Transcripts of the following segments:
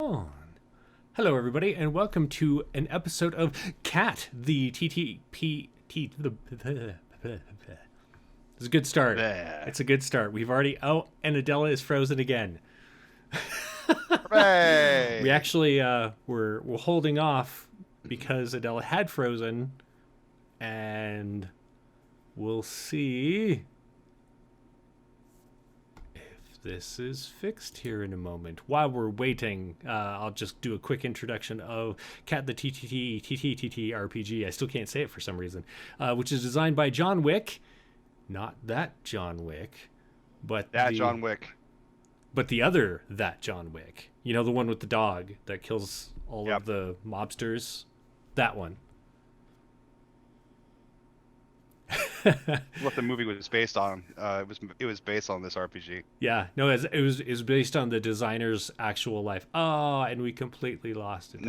On. Hello, everybody, and welcome to an episode of Cat, the TTP. It's a good start. There. It's a good start. We've already. Oh, and Adela is frozen again. We Hooray! actually we're holding off because Adela had frozen, and we'll see this is fixed here in a moment. While we're waiting, I'll just do a quick introduction of Cat the TTT RPG. I still can't say it for some reason, which is designed by John Wick. Not that John Wick, but That John Wick. but the other that John Wick. You know, the one with the dog that kills all Yep. of the mobsters. That one. What the movie was based on. It was based on this RPG. Yeah, no, it was based on the designer's actual life. Oh, and we completely lost it.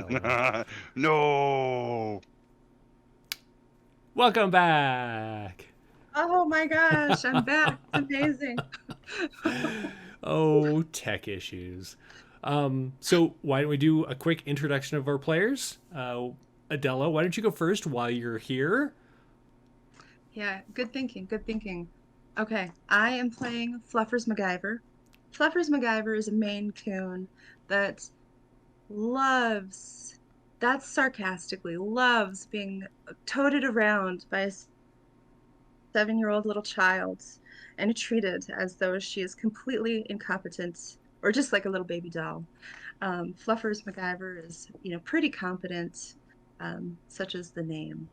No. Welcome back. Oh my gosh, I'm back. It's amazing. Oh, tech issues. So why don't we do a quick introduction of our players? Adela, why don't you go first while you're here? Yeah, good thinking, good thinking. Okay, I am playing Fluffers MacGyver. Fluffers MacGyver is a Maine Coon that that's sarcastically, loves being toted around by a 7-year-old little child and treated as though she is completely incompetent or just like a little baby doll. Fluffers MacGyver is, pretty competent, such as the name.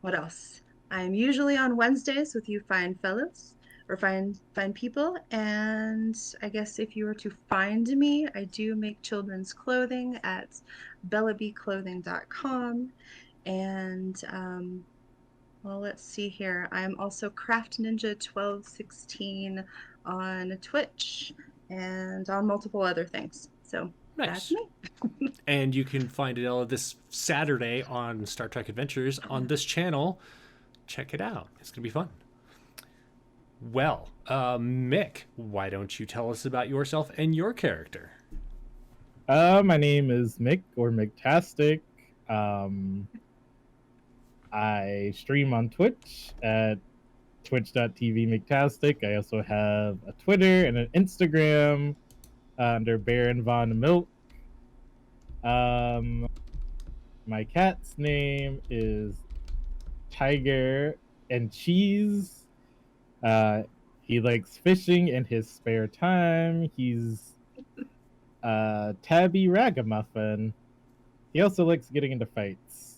What else? I am usually on Wednesdays with you fine fellows or fine people, and I guess if you were to find me, I do make children's clothing at bellabclothing.com, and well, let's see here. I'm also Craft Ninja 1216 on Twitch and on multiple other things. So Nice. that's me. And you can find Adela this Saturday on Star Trek Adventures on this channel. Check it out. It's going to be fun. Well, Mick, why don't you tell us about yourself and your character? My name is Mick or Micktastic. I stream on Twitch at twitch.tv Micktastic. I also have a Twitter and an Instagram under Baron Von Milk. My cat's name is Tiger and Cheese. He likes fishing in his spare time. He's Tabby Ragamuffin. He also likes getting into fights.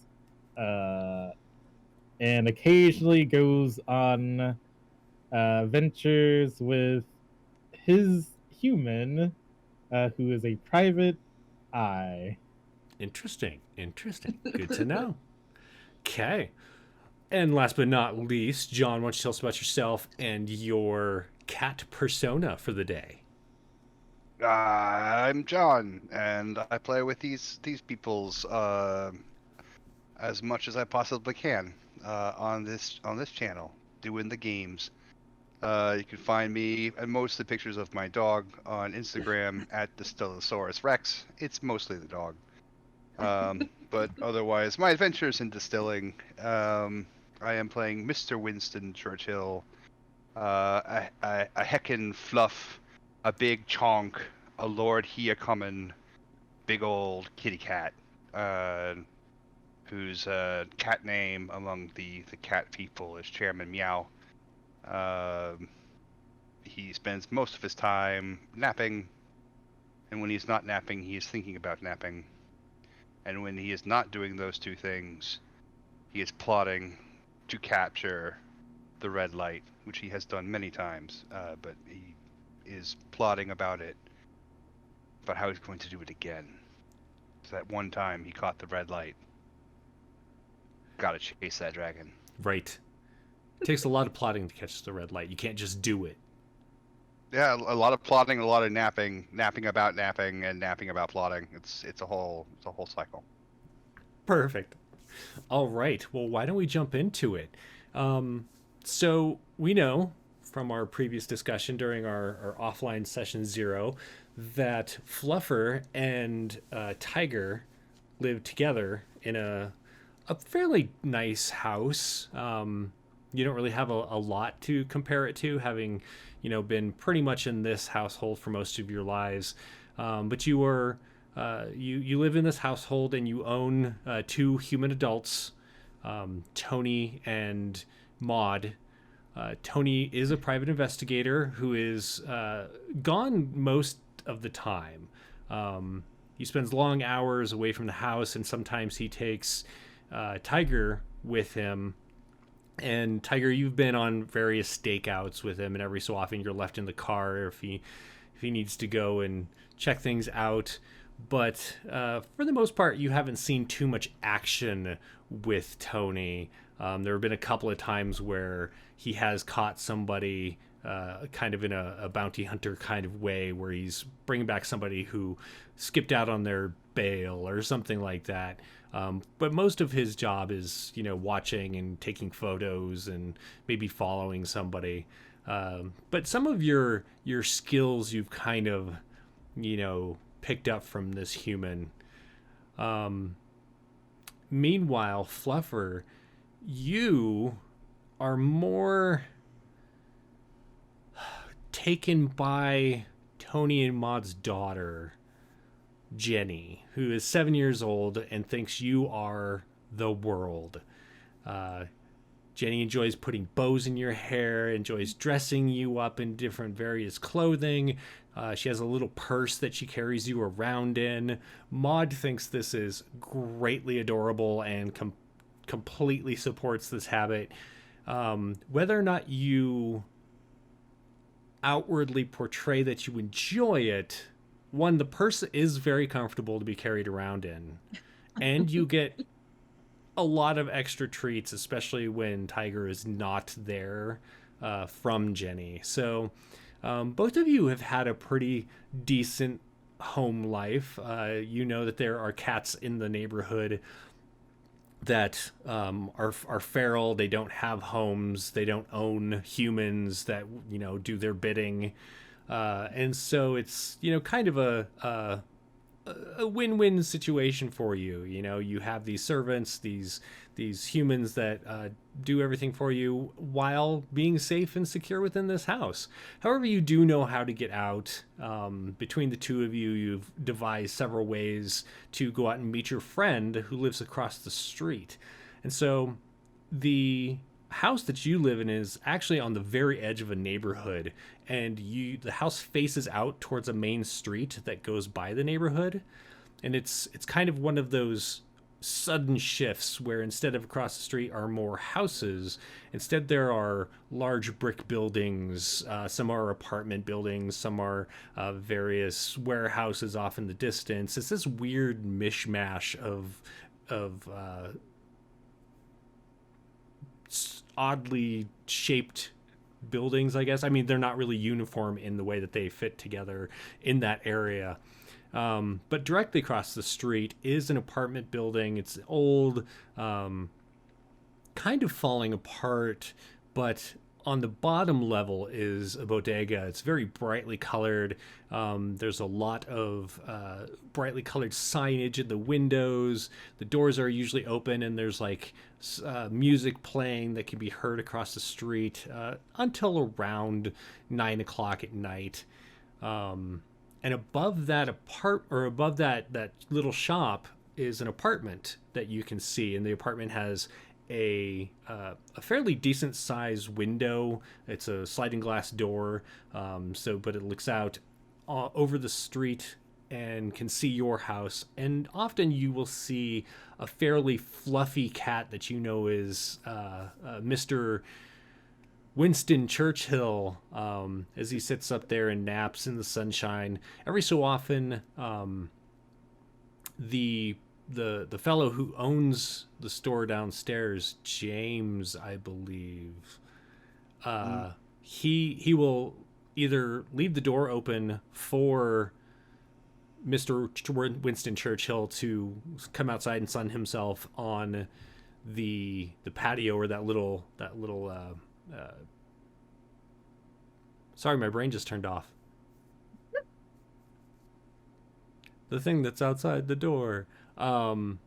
And occasionally goes on ventures with his human, who is a private eye. Interesting. Good to know. Okay. And last but not least, John, why don't you tell us about yourself and your cat persona for the day? I'm John, and I play with these peoples as much as I possibly can on this channel, doing the games. You can find me and mostly pictures of my dog on Instagram at Distillasaurus Rex. It's mostly the dog. But otherwise, my adventures in distilling. I am playing Mr. Winston Churchill, a heckin' fluff, a big chonk, a Lord Heacommon, big old kitty cat, whose cat name among the cat people is Chairman Meow. He spends most of his time napping, and when he's not napping, he is thinking about napping. And when he is not doing those two things, he is plotting to capture the red light, which he has done many times, but he is plotting about how he's going to do it again. So that one time he caught the red light. Gotta chase that dragon. Right. It takes a lot of plotting to catch the red light. You can't just do it. Yeah, a lot of plotting, a lot of napping about napping, and napping about plotting. It's a whole cycle. Perfect. All right. Well, why don't we jump into it? So we know from our previous discussion during our offline session 0 that Fluffer and Tiger live together in a fairly nice house. You don't really have a lot to compare it to, having, been pretty much in this household for most of your lives. But you are you live in this household and you own two human adults, Tony and Maud. Tony is a private investigator who is gone most of the time. He spends long hours away from the house, and sometimes he takes Tiger with him. And Tiger, you've been on various stakeouts with him, and every so often you're left in the car if he needs to go and check things out. But for the most part, you haven't seen too much action with Tony. There have been a couple of times where he has caught somebody kind of in a bounty hunter kind of way, where he's bringing back somebody who skipped out on their bail or something like that. But most of his job is, watching and taking photos and maybe following somebody. But some of your skills you've kind of, picked up from this human. Meanwhile, Fluffer, you are more taken by Tony and Maud's daughter, Jenny, who is 7 years old and thinks you are the world. Jenny enjoys putting bows in your hair, enjoys dressing you up in different various clothing. She has a little purse that she carries you around in. Maud thinks this is greatly adorable and completely supports this habit. Whether or not you outwardly portray that you enjoy it, one, the purse is very comfortable to be carried around in, and you get a lot of extra treats, especially when Tiger is not there, from Jenny. So both of you have had a pretty decent home life. You know that there are cats in the neighborhood that are feral. They don't have homes. They don't own humans that do their bidding, and so it's kind of a win-win situation for you. You have these servants, these humans that do everything for you while being safe and secure within this house. However, you do know how to get out. Between the two of you, you've devised several ways to go out and meet your friend who lives across the street. And so the house that you live in is actually on the very edge of a neighborhood, and the house faces out towards a main street that goes by the neighborhood. And it's kind of one of those sudden shifts where instead of across the street are more houses, instead there are large brick buildings. Some are apartment buildings, some are various warehouses off in the distance. It's this weird mishmash of oddly shaped buildings, I guess. I mean, they're not really uniform in the way that they fit together in that area. But directly across the street is an apartment building. It's old, kind of falling apart, but on the bottom level is a bodega. It's very brightly colored. There's a lot of brightly colored signage in the windows. The doors are usually open, and there's like music playing that can be heard across the street until around 9 o'clock at night. And above that that little shop is an apartment that you can see, and the apartment has a fairly decent size window. It's a sliding glass door, but it looks out over the street and can see your house. And often you will see a fairly fluffy cat that is Mr. Winston Churchill, as he sits up there and naps in the sunshine. Every so often, the fellow who owns the store downstairs, James, I believe, he will either leave the door open for Mr. Winston Churchill to come outside and sun himself on the patio, or that little sorry, my brain just turned off. The thing that's outside the door. Stoop?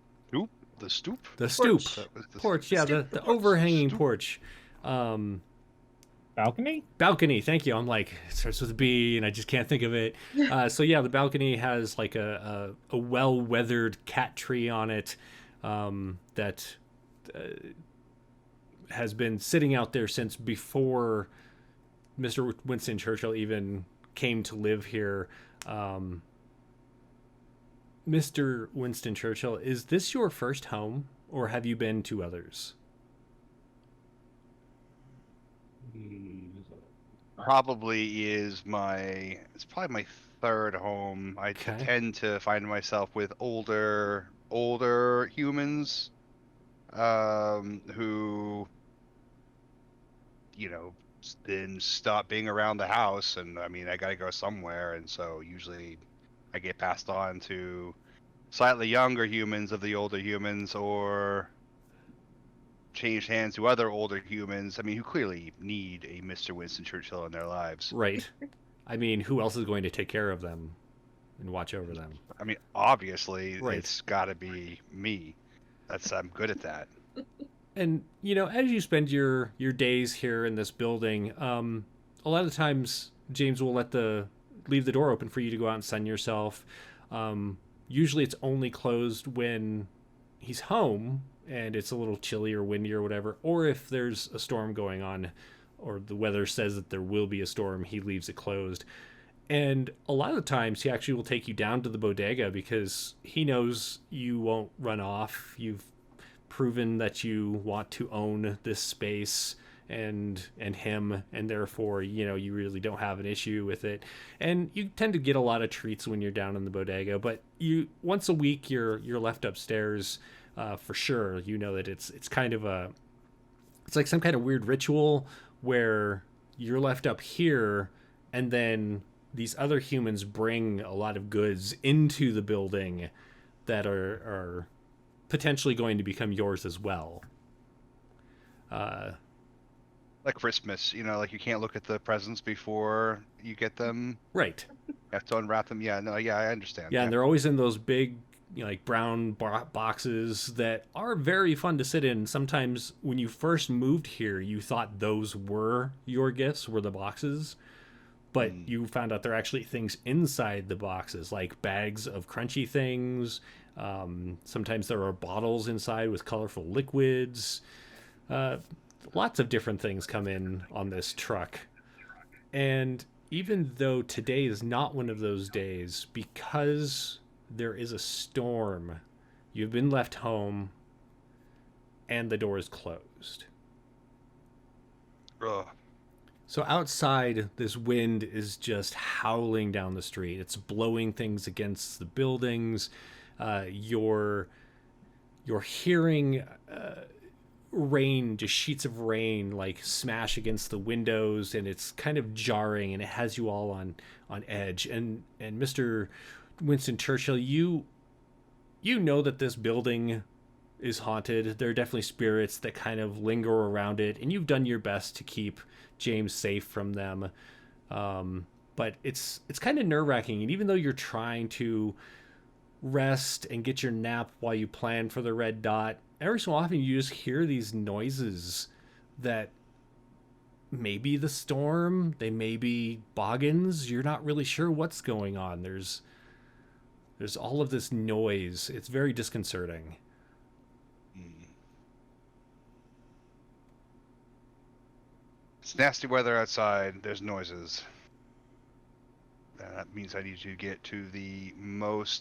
The stoop? The stoop. That was the Porch, stoop. yeah, Stoop. the overhanging Stoop. porch. Balcony? Balcony, thank you. I'm like, it starts with a B, and I just can't think of it. So yeah, the balcony has like a well-weathered cat tree on it that has been sitting out there since before Mr. Winston Churchill even came to live here. Mr. Winston Churchill, is this your first home, or have you been to others? It's probably my third home. I Okay. tend to find myself with older humans, who, then stop being around the house, and I mean, I gotta go somewhere, and so usually I get passed on to slightly younger humans of the older humans, or changed hands to other older humans. I mean, who clearly need a Mr. Winston Churchill in their lives. Right. I mean, who else is going to take care of them and watch over them? I mean, obviously, Right. it's got to be me. I'm good at that. And as you spend your days here in this building, a lot of times James will leave the door open for you to go out and sun yourself. Usually it's only closed when he's home and it's a little chilly or windy or whatever, or if there's a storm going on or the weather says that there will be a storm, he leaves it closed. And a lot of the times he actually will take you down to the bodega because he knows you won't run off. You've proven that you want to own this space and him, and therefore you really don't have an issue with it. And you tend to get a lot of treats when you're down in the bodega, but once a week you're left upstairs for sure. That it's kind of it's like some kind of weird ritual where you're left up here, and then these other humans bring a lot of goods into the building that are potentially going to become yours as well. Like Christmas, like you can't look at the presents before you get them. Right. You have to unwrap them. Yeah, no, yeah, I understand. Yeah, and they're always in those big, like brown boxes that are very fun to sit in. Sometimes when you first moved here, you thought those were your gifts, were the boxes. But you found out there are actually things inside the boxes, like bags of crunchy things. Sometimes there are bottles inside with colorful liquids. Lots of different things come in on this truck. And even though today is not one of those days, because there is a storm, you've been left home and the door is closed. Ugh. So outside, this wind is just howling down the street. It's blowing things against the buildings. You're hearing rain, just sheets of rain, like smash against the windows, and it's kind of jarring, and it has you all on edge. And Mr. Winston Churchill, you know that this building is haunted. There are definitely spirits that kind of linger around it, and you've done your best to keep James safe from them. But it's kind of nerve-wracking, and even though you're trying to rest and get your nap while you plan for the red dot, every so often you just hear these noises that may be the storm, they may be boggins. You're not really sure what's going on. There's all of this noise. It's very disconcerting. It's nasty weather outside. There's noises. That means I need to get to the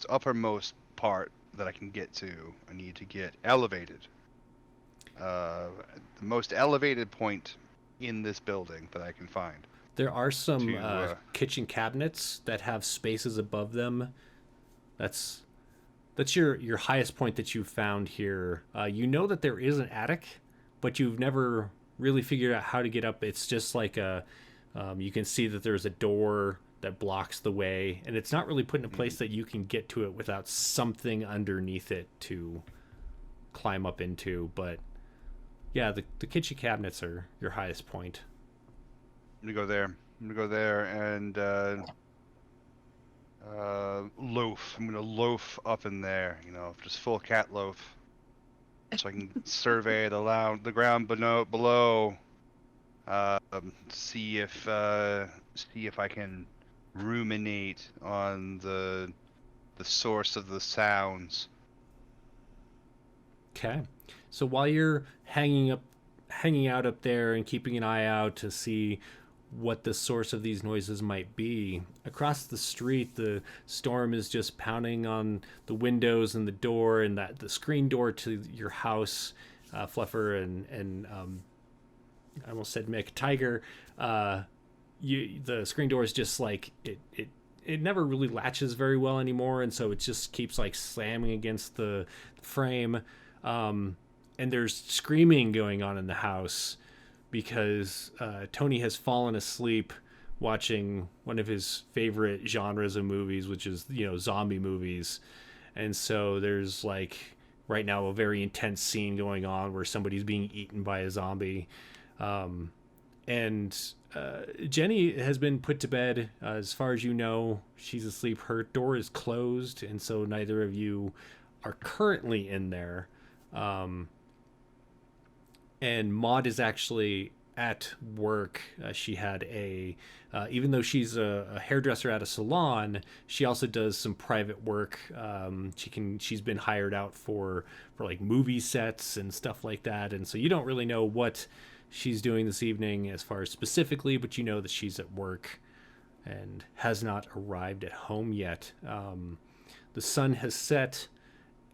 uppermost part that I can get to. I need to get elevated. The most elevated point in this building that I can find. There are some kitchen cabinets that have spaces above them. That's your highest point that you've found here. You know that there is an attic, but you've never really figured out how to get up. It's just like you can see that there's a door that blocks the way, and it's not really put in a place that you can get to it without something underneath it to climb up into. But yeah, the kitchen cabinets are your highest point. I'm gonna go there, and Loaf. I'm gonna loaf up in there, just full cat loaf, so I can survey the ground below, see if I can ruminate on the source of the sounds. Okay. So while you're hanging out up there and keeping an eye out to see what the source of these noises might be, across the street the storm is just pounding on the windows and the door and that the screen door to your house. Fluffer and I almost said Mick Tiger. The screen door is just like it never really latches very well anymore, and so it just keeps like slamming against the frame. And there's screaming going on in the house because Tony has fallen asleep watching one of his favorite genres of movies, which is, zombie movies. And so there's like right now a very intense scene going on where somebody's being eaten by a zombie. And Jenny has been put to bed. As far as you know, she's asleep. Her door is closed, and so neither of you are currently in there. And Maud is actually at work. She had even though she's a hairdresser at a salon, she also does some private work. She's been hired out for like movie sets and stuff like that. And so you don't really know what she's doing this evening as far as specifically, but you know that she's at work and has not arrived at home yet. The sun has set,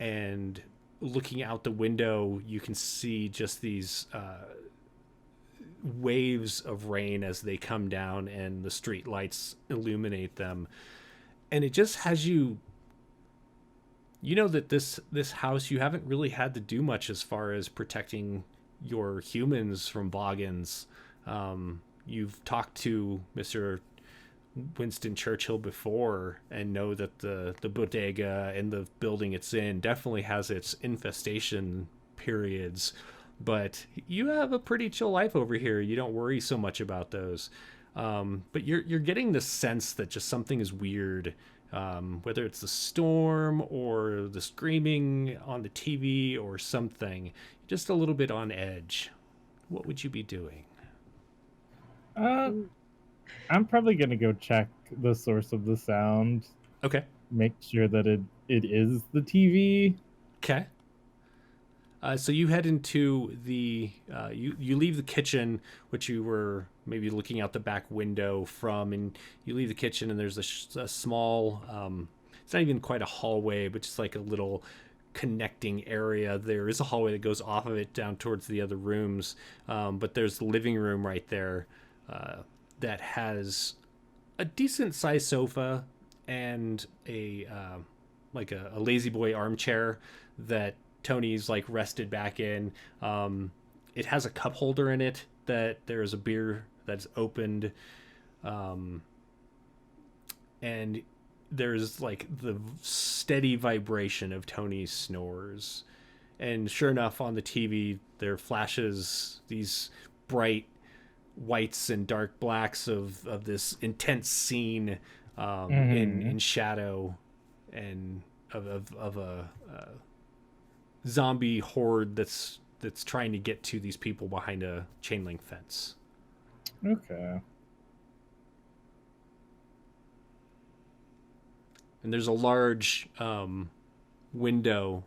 and looking out the window, you can see just these waves of rain as they come down and the street lights illuminate them. And it just has you know that this house, you haven't really had to do much as far as protecting your humans from boggins. You've talked to Mr. Winston Churchill before and know that the bodega and the building it's in definitely has its infestation periods, but you have a pretty chill life over here. You don't worry so much about those. But you're getting the sense that just something is weird, whether it's the storm or the screaming on the TV or something, just a little bit on edge. What would you be doing? I'm probably gonna go check the source of the sound. Okay. Make sure that it is the TV. Okay. So you head into the you leave the kitchen, which you were maybe looking out the back window from, and you leave the kitchen, and there's a small it's not even quite a hallway, but just like a little connecting area. There is a hallway that goes off of it down towards the other rooms, but there's the living room right there that has a decent sized sofa and a lazy boy armchair that Tony's like rested back in. It has a cup holder in it that there's a beer that's opened, and there's like the steady vibration of Tony's snores. And sure enough, on the TV there flashes these bright whites and dark blacks of this intense scene in shadow, and of a zombie horde that's trying to get to these people behind a chain link fence. Okay. And there's a large window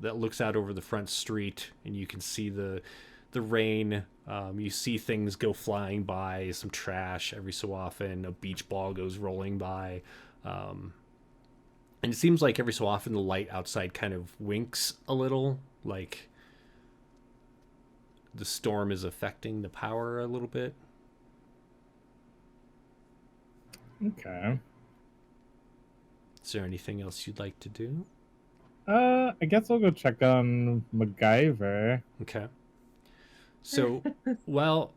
that looks out over the front street, and you can see the rain. You see things go flying by, some trash every so often. A beach ball goes rolling by. And it seems like every so often the light outside kind of winks a little, like the storm is affecting the power a little bit. Okay. Is there anything else you'd like to do? I guess I'll go check on MacGyver. Okay. So while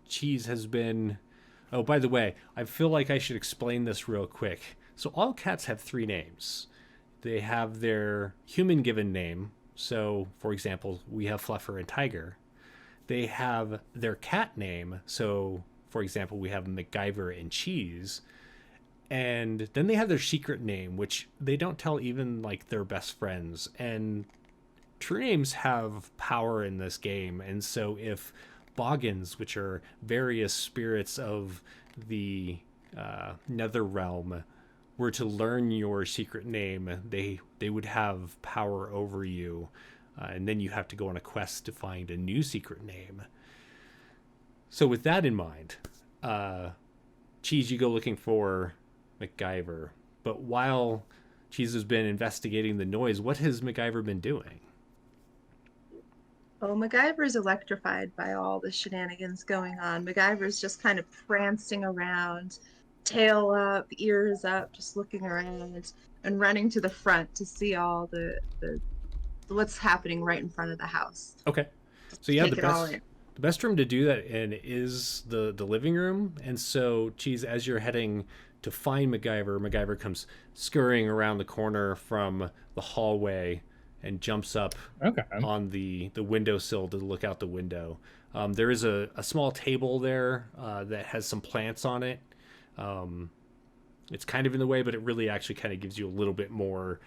Cheese has been... Oh, by the way, I feel like I should explain this real quick. So all cats have 3 names. They have their human given name. So, for example, we have Fluffer and Tiger. They have their cat name. So, for example, we have MacGyver and Cheese. And then they have their secret name, which they don't tell even like their best friends. And true names have power in this game. And so if boggins, which are various spirits of the nether realm, were to learn your secret name, they would have power over you. And then you have to go on a quest to find a new secret name. So with that in mind, Cheese, you go looking for MacGyver. But while Cheese has been investigating the noise, what has MacGyver been doing? Oh, MacGyver's electrified by all the shenanigans going on. MacGyver's just kind of prancing around, tail up, ears up, just looking around and running to the front to see all the what's happening right in front of the house. Okay. So yeah, Take it all in. the best room to do that in is the living room. And so, Cheese, as you're heading to find MacGyver comes scurrying around the corner from the hallway and jumps up on the windowsill to look out the window. There is a small table there that has some plants on it. It's kind of in the way, but it really actually kind of gives you a little bit more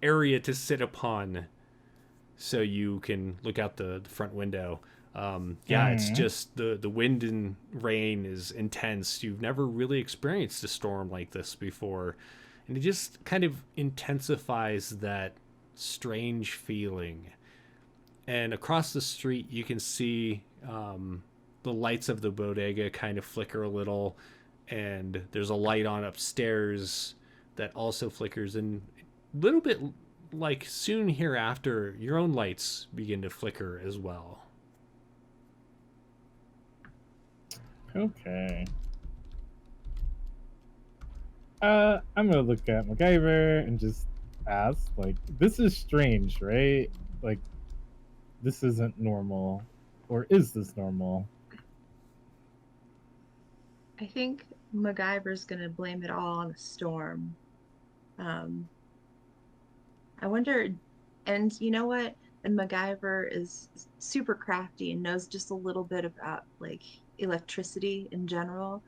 area to sit upon so you can look out the front window. It's just the wind and rain is intense. You've never really experienced a storm like this before. And it just kind of intensifies that strange feeling. And across the street, you can see the lights of the bodega kind of flicker a little. And there's a light on upstairs that also flickers. And a little bit like soon hereafter, your own lights begin to flicker as well. Okay. I'm gonna look at MacGyver and just ask, like, this is strange, right? Like, this isn't normal. Or is this normal? I think MacGyver's gonna blame it all on the storm. I wonder, and you know what? And MacGyver is super crafty and knows just a little bit about like electricity in general.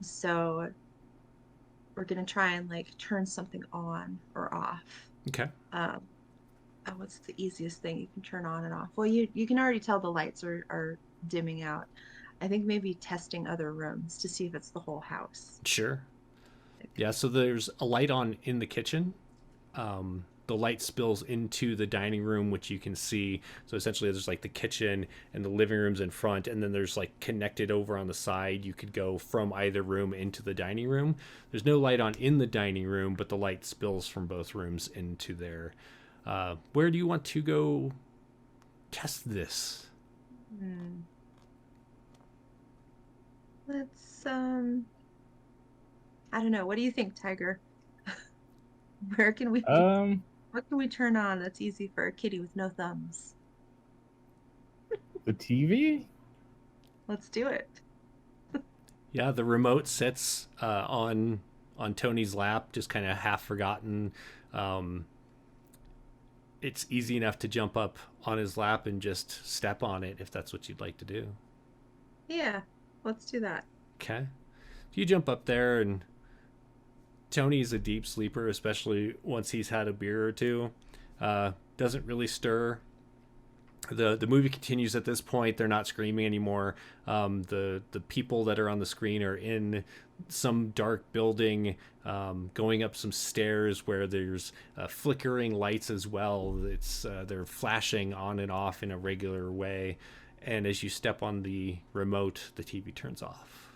So we're gonna try and like turn something on or off. Okay. What's the easiest thing you can turn on and off? Well, you can already tell the lights are dimming out. I think maybe testing other rooms to see if it's the whole house. Sure. Yeah, so there's a light on in the kitchen. The light spills into the dining room, which you can see. So essentially there's like the kitchen and the living rooms in front, and then there's like connected over on the side. You could go from either room into the dining room. There's no light on in the dining room, but the light spills from both rooms into there. Where do you want to go test this? Let's I don't know. What do you think, Tiger? Where can we what can we turn on that's easy for a kitty with no thumbs? The TV? Let's do it. Yeah, the remote sits on Tony's lap, just kind of half forgotten. It's easy enough to jump up on his lap and just step on it if that's what you'd like to do. Yeah, let's do that. Okay. You jump up there, and Tony's a deep sleeper, especially once he's had a beer or two. Doesn't really stir. The movie continues at this point. They're not screaming anymore. The people that are on the screen are in some dark building, going up some stairs where there's flickering lights as well. They're flashing on and off in a regular way. And as you step on the remote, the TV turns off.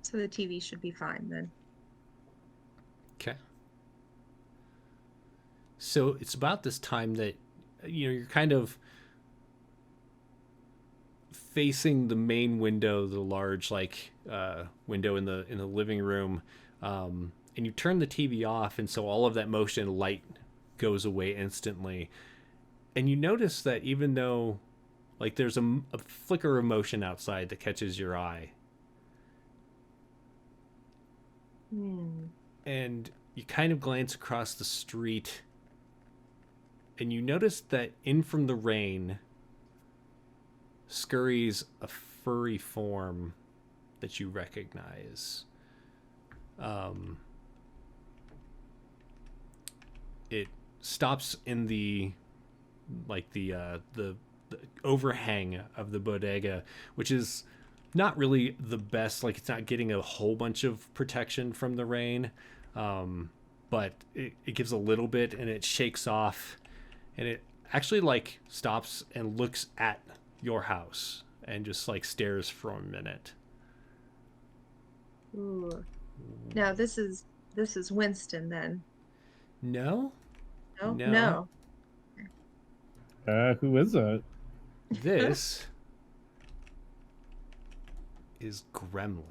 So the TV should be fine then. Okay. So it's about this time that you're kind of facing the main window, the large window in the living room, and you turn the TV off, and so all of that motion light goes away instantly. And you notice that even though like there's a flicker of motion outside that catches your eye, and you kind of glance across the street, and you notice that in from the rain, scurries a furry form that you recognize. It stops in the overhang of the bodega, which is not really the best. Like, it's not getting a whole bunch of protection from the rain, but it gives a little bit, and it shakes off, and it actually like stops and looks at your house and just like stares for a minute. Ooh. Now this is Winston then. No, No. Who is it? this is Gremlin.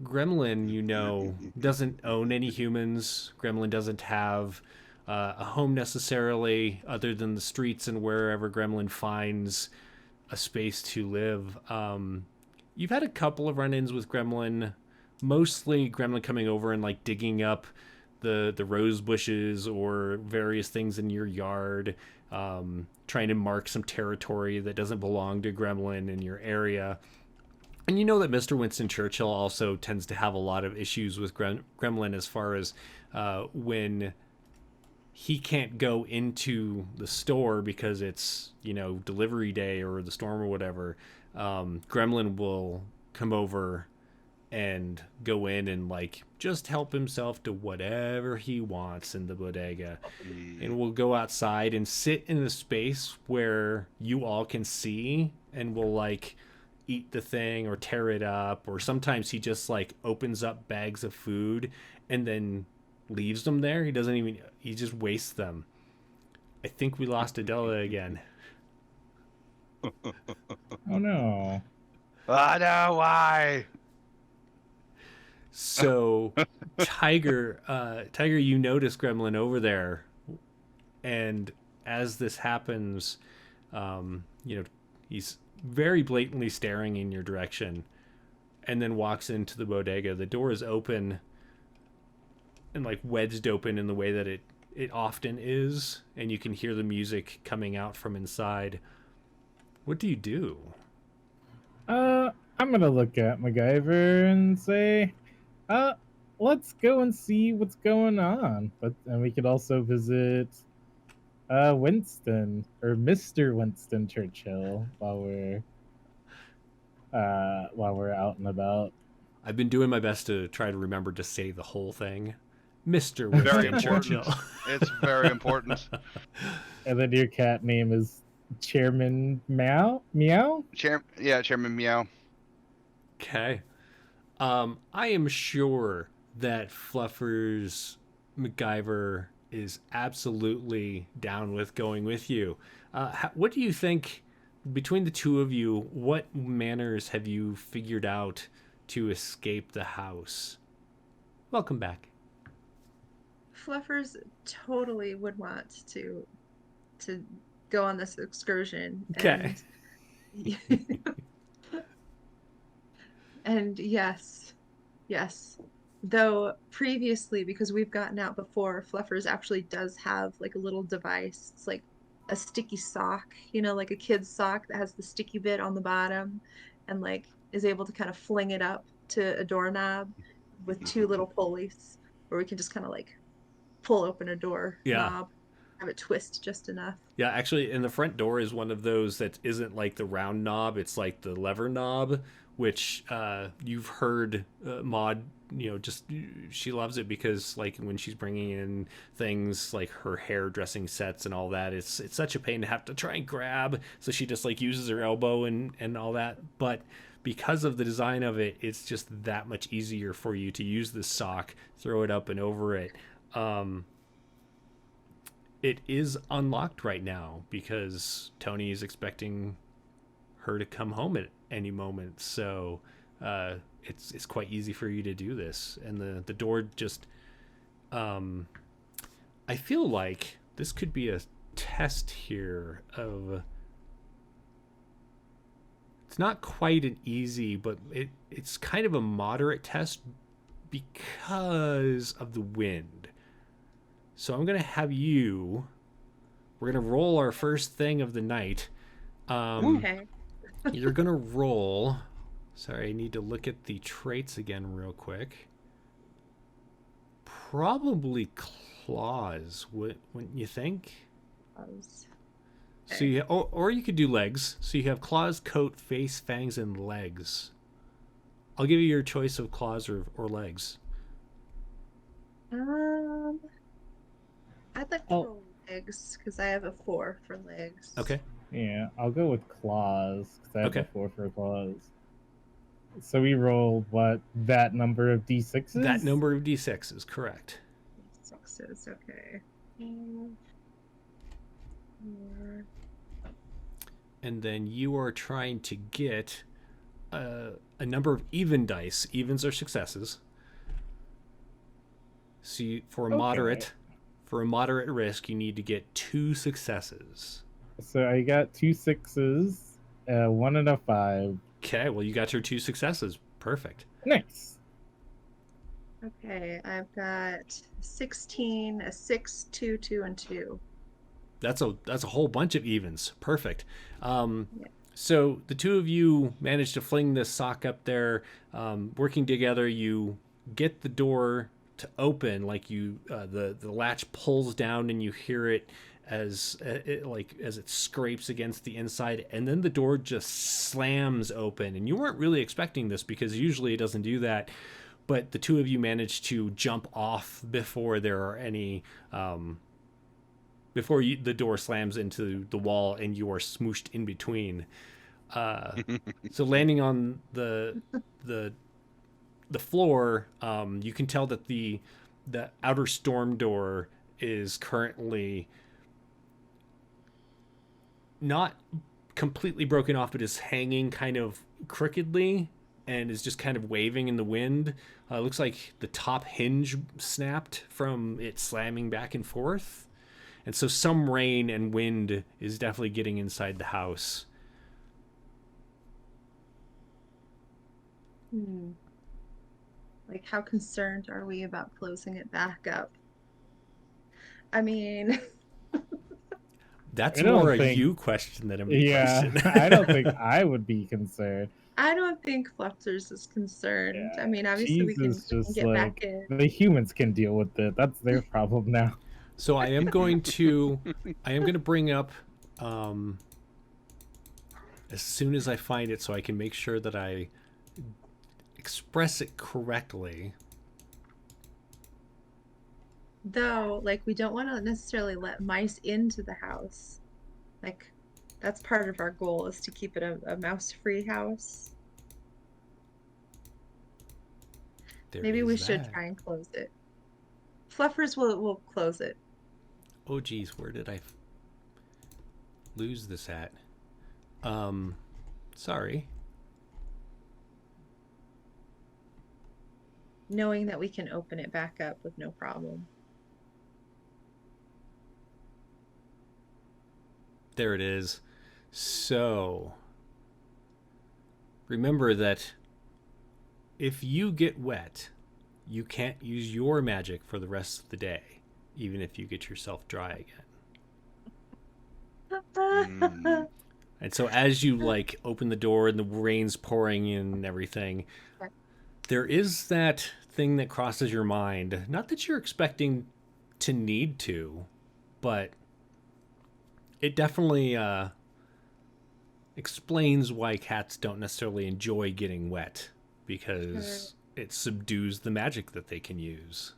Gremlin, you know, doesn't own any humans. Gremlin doesn't have a home necessarily, other than the streets and wherever Gremlin finds a space to live. You've had a couple of run-ins with Gremlin, mostly Gremlin coming over and like digging up the rose bushes or various things in your yard, trying to mark some territory that doesn't belong to Gremlin in your area. And you know that Mr. Winston Churchill also tends to have a lot of issues with Gremlin as far as when he can't go into the store because it's, you know, delivery day or the storm or whatever. Gremlin will come over and go in and like just help himself to whatever he wants in the bodega, and we'll go outside and sit in the space where you all can see, and we'll like eat the thing or tear it up, or sometimes he just like opens up bags of food and then leaves them there. He just wastes them. I think we lost Adela again. Oh no. I know why. So Tiger, you notice Gremlin over there, and as this happens, you know, he's very blatantly staring in your direction, and then walks into the bodega. The door is open and like wedged open in the way that it often is, and you can hear the music coming out from inside. What do you do? I'm gonna look at MacGyver and say, let's go and see what's going on. And we could also visit Winston or Mr. Winston Churchill while we're out and about. I've been doing my best to try to remember to say the whole thing. Mr. Very Winston important. Churchill. It's very important. And then your cat name is Chairman Meow? Chairman Meow. Okay. I am sure that Fluffers MacGyver is absolutely down with going with you. What do you think, between the two of you, what manners have you figured out to escape the house? Welcome back. Fluffers totally would want to go on this excursion. Okay. And yes. Though previously, because we've gotten out before, Fluffers actually does have like a little device. It's like a sticky sock, you know, like a kid's sock that has the sticky bit on the bottom, and like is able to kind of fling it up to a doorknob with two little pulleys, where we can just kind of like pull open a door knob, have it twist just enough. Yeah, actually, in the front door is one of those that isn't like the round knob. It's like the lever knob, which you've heard Maud, you know, just she loves it because like when she's bringing in things like her hairdressing sets and all that, it's such a pain to have to try and grab. So she just like uses her elbow and all that. But because of the design of it, it's just that much easier for you to use the sock, throw it up and over it. It is unlocked right now because Tony is expecting her to come home at any moment. So it's quite easy for you to do this. And the door just... I feel like this could be a test here of... It's not quite an easy, but it's kind of a moderate test because of the wind. So I'm going to have you... We're going to roll our first thing of the night. Okay. You're going to roll. Sorry, I need to look at the traits again real quick. Probably claws, wouldn't you think? So you, or you could do legs. So you have claws, coat, face, fangs, and legs. I'll give you your choice of claws or legs. I'd like to roll legs because I have a 4 for legs. Okay. Yeah, I'll go with claws because I have Okay. a 4 for claws. So we roll what, that number of d6s? That number of d6 is correct. D6s, okay. And then you are trying to get a number of even dice. Evens are successes. So for a moderate risk, you need to get 2 successes. So I got 2 6s, 1 and a 5. Okay, well you got your 2 successes. Perfect. Nice. Okay, I've got 16, a 6, 2, 2, and 2. That's a whole bunch of evens. Perfect. So the two of you manage to fling this sock up there, working together. You get the door to open, like you the latch pulls down and you hear it as it scrapes against the inside, and then the door just slams open. And you weren't really expecting this because usually it doesn't do that, but the two of you manage to jump off before there are any the door slams into the wall and you are smooshed in between. So landing on the floor, you can tell that the outer storm door is currently not completely broken off, but is hanging kind of crookedly and is just kind of waving in the wind. Looks like the top hinge snapped from it slamming back and forth. And so some rain and wind is definitely getting inside the house. Like, how concerned are we about closing it back up? I mean... That's more a you question than a me question. I don't think I would be concerned. I don't think Fluffers is concerned. Yeah, I mean, obviously we can get like, back in. The humans can deal with it. That's their problem now. So I am going to bring up as soon as I find it, so I can make sure that I express it correctly. Though, like, we don't want to necessarily let mice into the house. Like, that's part of our goal, is to keep it a mouse-free house. Maybe we should try and close it. Fluffers will close it. Oh geez, where did I lose this at? Sorry. Knowing that we can open it back up with no problem. There it is. So remember that if you get wet, you can't use your magic for the rest of the day, even if you get yourself dry again. And so as you like open the door and the rain's pouring in and everything, there is that thing that crosses your mind. Not that you're expecting to need to, but it definitely explains why cats don't necessarily enjoy getting wet, because it subdues the magic that they can use.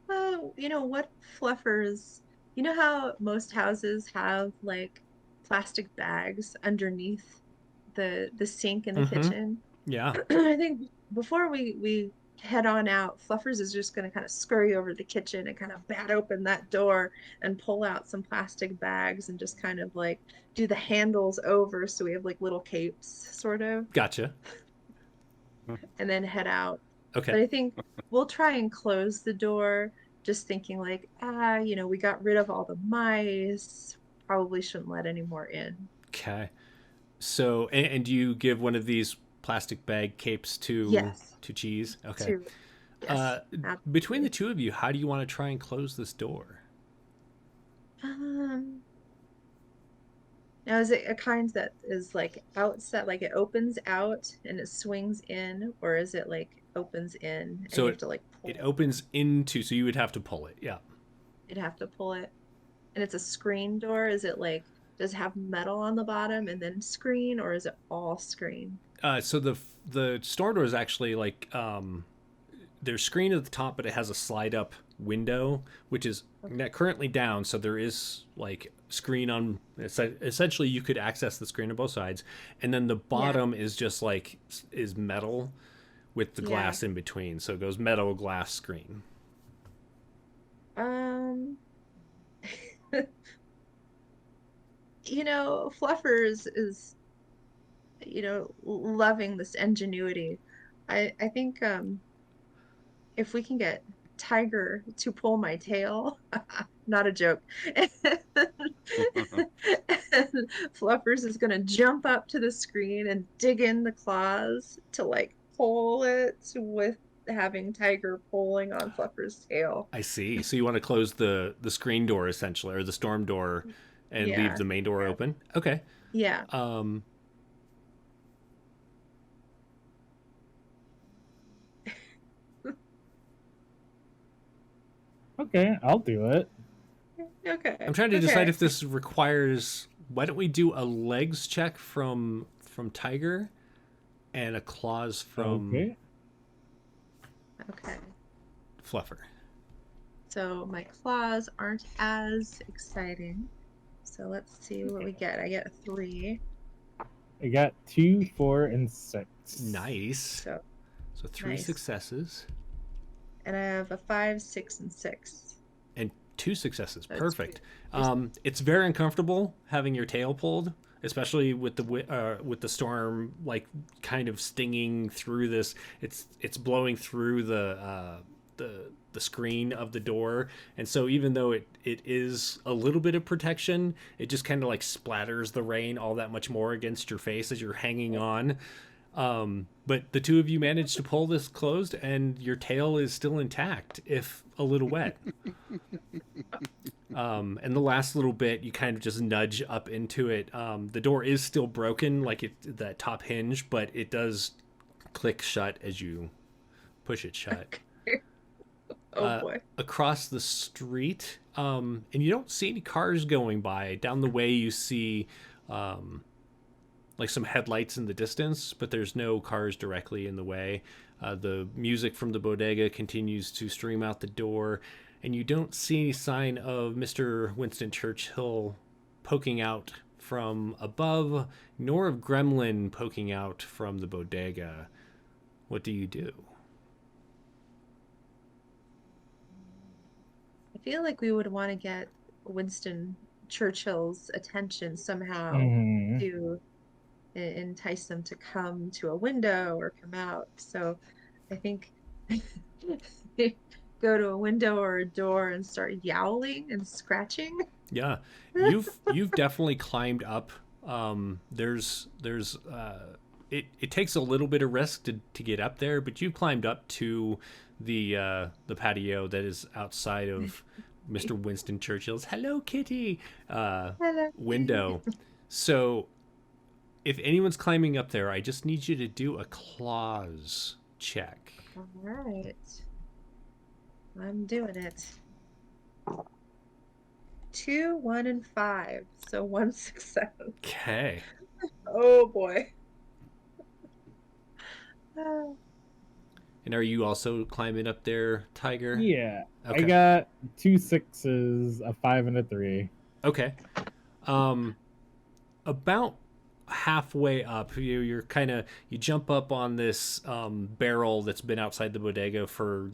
Well, you know what, Fluffers, you know how most houses have like plastic bags underneath the sink in the kitchen? Yeah. I think before we head on out, Fluffers is just going to kind of scurry over the kitchen and kind of bat open that door and pull out some plastic bags and just kind of like do the handles over so we have like little capes, sort of. Gotcha. And then head out. Okay. But I think we'll try and close the door, just thinking like, you know, we got rid of all the mice. Probably shouldn't let any more in. Okay. So, and do you give one of these plastic bag capes to Cheese? Okay. Yes. Between the two of you, how do you want to try and close this door? Now, is it a kind that is like outside, like it opens out and it swings in, or is it like opens in and So you have to like it pull? opens into, so you would have to pull it. Yeah. You'd have to pull it. And it's a screen door. Is it like, does it have metal on the bottom and then screen, or is it all screen? So the store door is actually like there's screen at the top, but it has a slide up window, which is currently down. So there is like screen on. Essentially, you could access the screen on both sides, and then the Yeah. bottom is just like is metal with the Yeah. glass in between. So it goes metal glass screen. Um, Fluffers is, loving this ingenuity. I think if we can get Tiger to pull my tail, not a joke, and Fluffers is gonna jump up to the screen and dig in the claws to like pull it with having Tiger pulling on Fluffer's tail. I see. So you want to close the screen door essentially, or the storm door, and leave Yeah, the main door open. Okay. yeah. Um, Okay, I'll do it. I'm Okay, trying to decide okay. if this requires. Why don't we do a legs check from Tiger, and a claws from Okay. Okay. Fluffer? So my claws aren't as exciting. So let's see what we get. I get a 3. I got 2, 4, and 6. Nice. So So 3 nice. successes And I have a 5, 6, and 6. and 2 successes. So Perfect. two. It's very uncomfortable having your tail pulled, especially with the storm like kind of stinging through this. It's blowing through the screen of the door, and so even though it is a little bit of protection, it just kind of like splatters the rain all that much more against your face as you're hanging on. But the two of you managed to pull this closed, and your tail is still intact, if a little wet. And the last little bit, you kind of just nudge up into it. The door is still broken, like that top hinge, but it does click shut as you push it shut. Oh boy. Across the street, and you don't see any cars going by. Down the way, you see like some headlights in the distance, but there's no cars directly in the way. The music from the bodega continues to stream out the door, and you don't see any sign of Mr. Winston Churchill poking out from above, nor of Gremlin poking out from the bodega. What do you do? I feel like we would want to get Winston Churchill's attention somehow Hmm. to entice them to come to a window or come out. So I think go to a window or a door and start yowling and scratching. Yeah, you've definitely climbed up. It takes a little bit of risk to get up there, but you've climbed up to the patio that is outside of Mr. Winston Churchill's Hello Kitty Hello. window. So if anyone's climbing up there, I just need you to do a claws check. All right. I'm doing it. 2, 1, and 5. So 1 success. Okay. Oh boy. Ah. And are you also climbing up there, Tiger? Yeah. Okay. I got 2 6s, a 5, and a 3. Okay. About halfway up, you're kind of you jump up on this barrel that's been outside the bodega for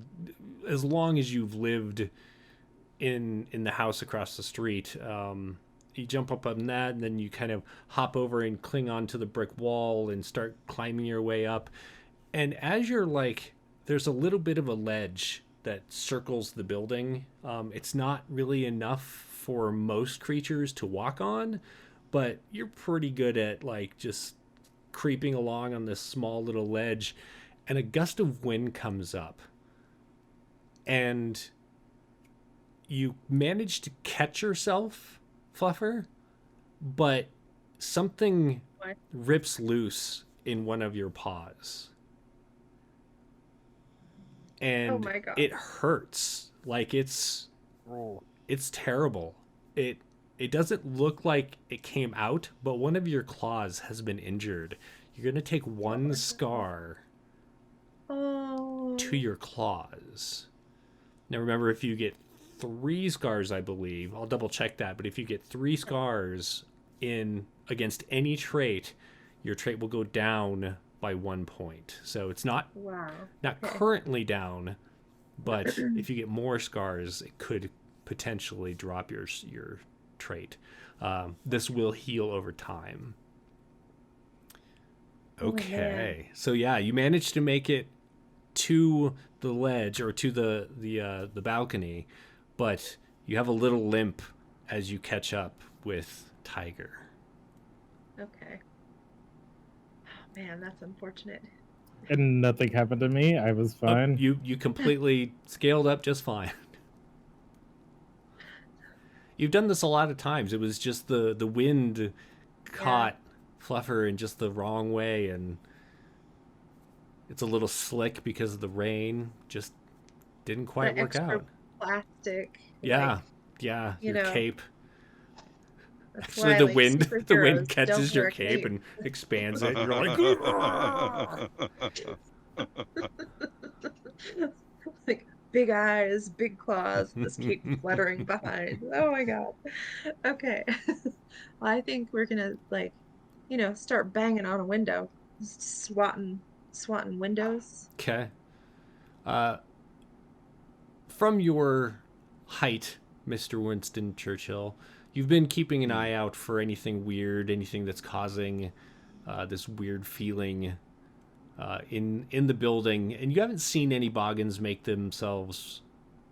as long as you've lived in the house across the street. You jump up on that, and then you kind of hop over and cling onto the brick wall and start climbing your way up. And as you're like, there's a little bit of a ledge that circles the building. It's not really enough for most creatures to walk on, but you're pretty good at like just creeping along on this small little ledge, and a gust of wind comes up, and you manage to catch yourself, Fluffer, but something What? rips loose in one of your paws. Oh And my god. it hurts. Like it's terrible. It doesn't look like it came out, but one of your claws has been injured. You're going to take one scar Oh. to your claws. Now remember, if you get 3 scars, I believe, I'll double check that, but if you get 3 scars in against any trait, your trait will go down by 1 point. So it's not Wow. not Okay. currently down, but if you get more scars, it could potentially drop your trait. This will heal over time. Oh, man. Okay, so yeah, you managed to make it to the ledge or to the balcony, but you have a little limp as you catch up with Tiger. Okay. Oh, man, that's unfortunate. And nothing happened to me. I was Oh, fine. you completely scaled up just fine. You've done this a lot of times. It was just the wind caught Fluffer in just the wrong way, and it's a little slick because of the rain. Just didn't quite The work extra out. plastic. Yeah, like, yeah. you Your know, cape. that's Actually, why, the like, wind superheroes catches don't your wear cape capes. and expands it. And you're like, "Grrr." Like big eyes, big claws, this cape fluttering behind. Oh my god. Okay. Well, I think we're gonna like, start banging on a window, swatting windows. Okay. Uh, from your height, Mr. Winston Churchill, you've been keeping an eye out for anything weird, anything that's causing this weird feeling in the building, and you haven't seen any boggins make themselves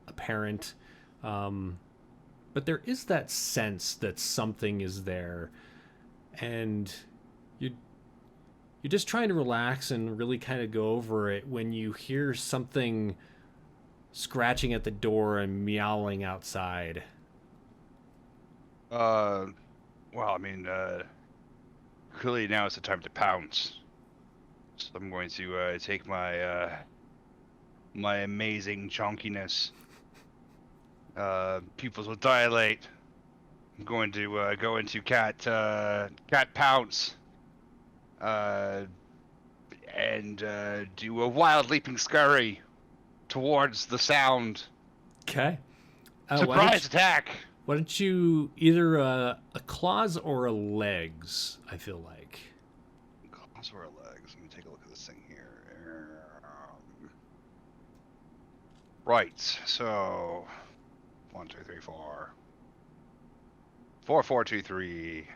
apparent. But there is that sense that something is there, and you're just trying to relax and really kind of go over it when you hear something scratching at the door and meowing outside. Well, I mean, clearly now is the time to pounce. So I'm going to take my my amazing chonkiness. Pupils will dilate. I'm going to go into cat pounce. And do a wild leaping scurry towards the sound. Okay. Surprise attack! Why don't you either a claws or a legs? I feel like. Claws or legs? Let me take a look at this thing here. Right. So 1, 2, 3, 4. 4, 4, 2, 3.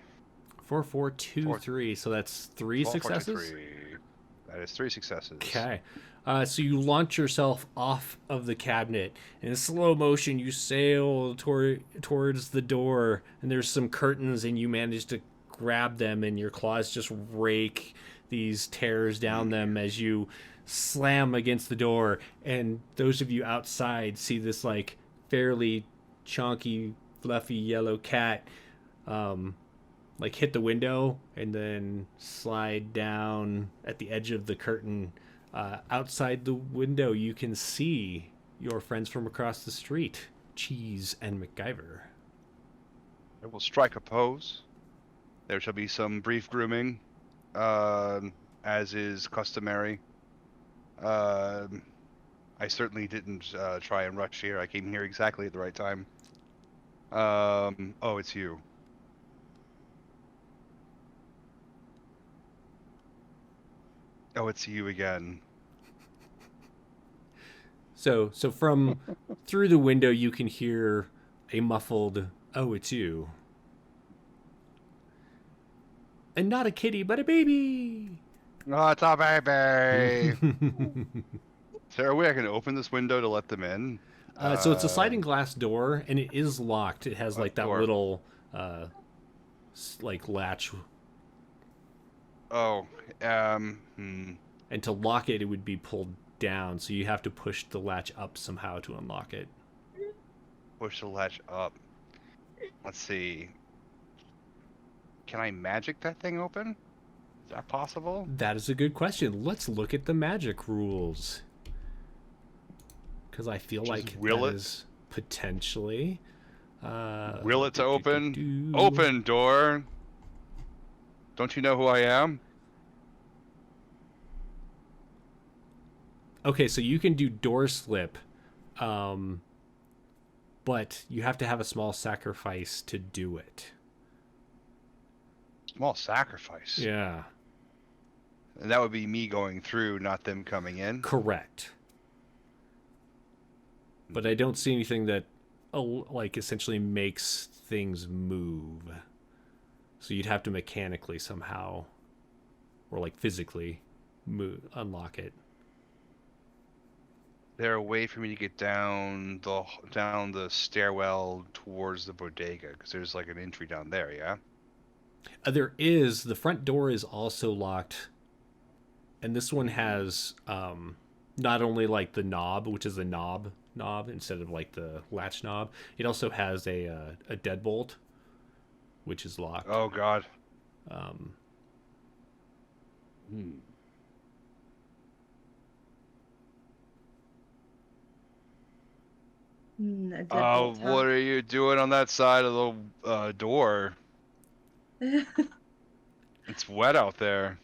4, 4, 2, 3. So that's 3 4, 4, 2, successes. 3. That is 3 successes. Okay. So you launch yourself off of the cabinet. In slow motion, you sail towards the door, and there's some curtains, and you manage to grab them, and your claws just rake these tears down them as you slam against the door. And those of you outside see this like fairly chunky, fluffy yellow cat like hit the window and then slide down at the edge of the curtain. Outside the window, you can see your friends from across the street, Cheese and MacGyver. I will strike a pose. There shall be some brief grooming, as is customary. I certainly didn't try and rush here. I came here exactly at the right time. Oh, it's you. Oh, it's you again. So from through the window, you can hear a muffled, "Oh, it's you." And not a kitty, but a baby. Oh, it's a baby. Is there a way I can open this window to let them in? So it's a sliding glass door, and it is locked. It has like that door. little, like latch. Oh, And to lock it, it would be pulled down. So you have to push the latch up somehow to unlock it. Push the latch up. Let's see. can I magic that thing open? Is that possible? That is a good question. Let's look at the magic rules. Because I feel like will that it? is potentially... Will it to open? Open door. Don't you know who I am? Okay, so you can do door slip, but you have to have a small sacrifice to do it. Small sacrifice. Yeah. And that would be me going through, not them coming in. Correct. But I don't see anything that like essentially makes things move. So you'd have to mechanically somehow, or like physically, unlock it. There a way for me to get down the stairwell towards the bodega? Because there's like an entry down there, yeah? There is. The front door is also locked. And this one has not only like the knob, which is a knob instead of like the latch knob. It also has a deadbolt, which is locked. Oh, God. A Oh, deadbolt, what are you doing on that side of the door? huh? It's wet out there.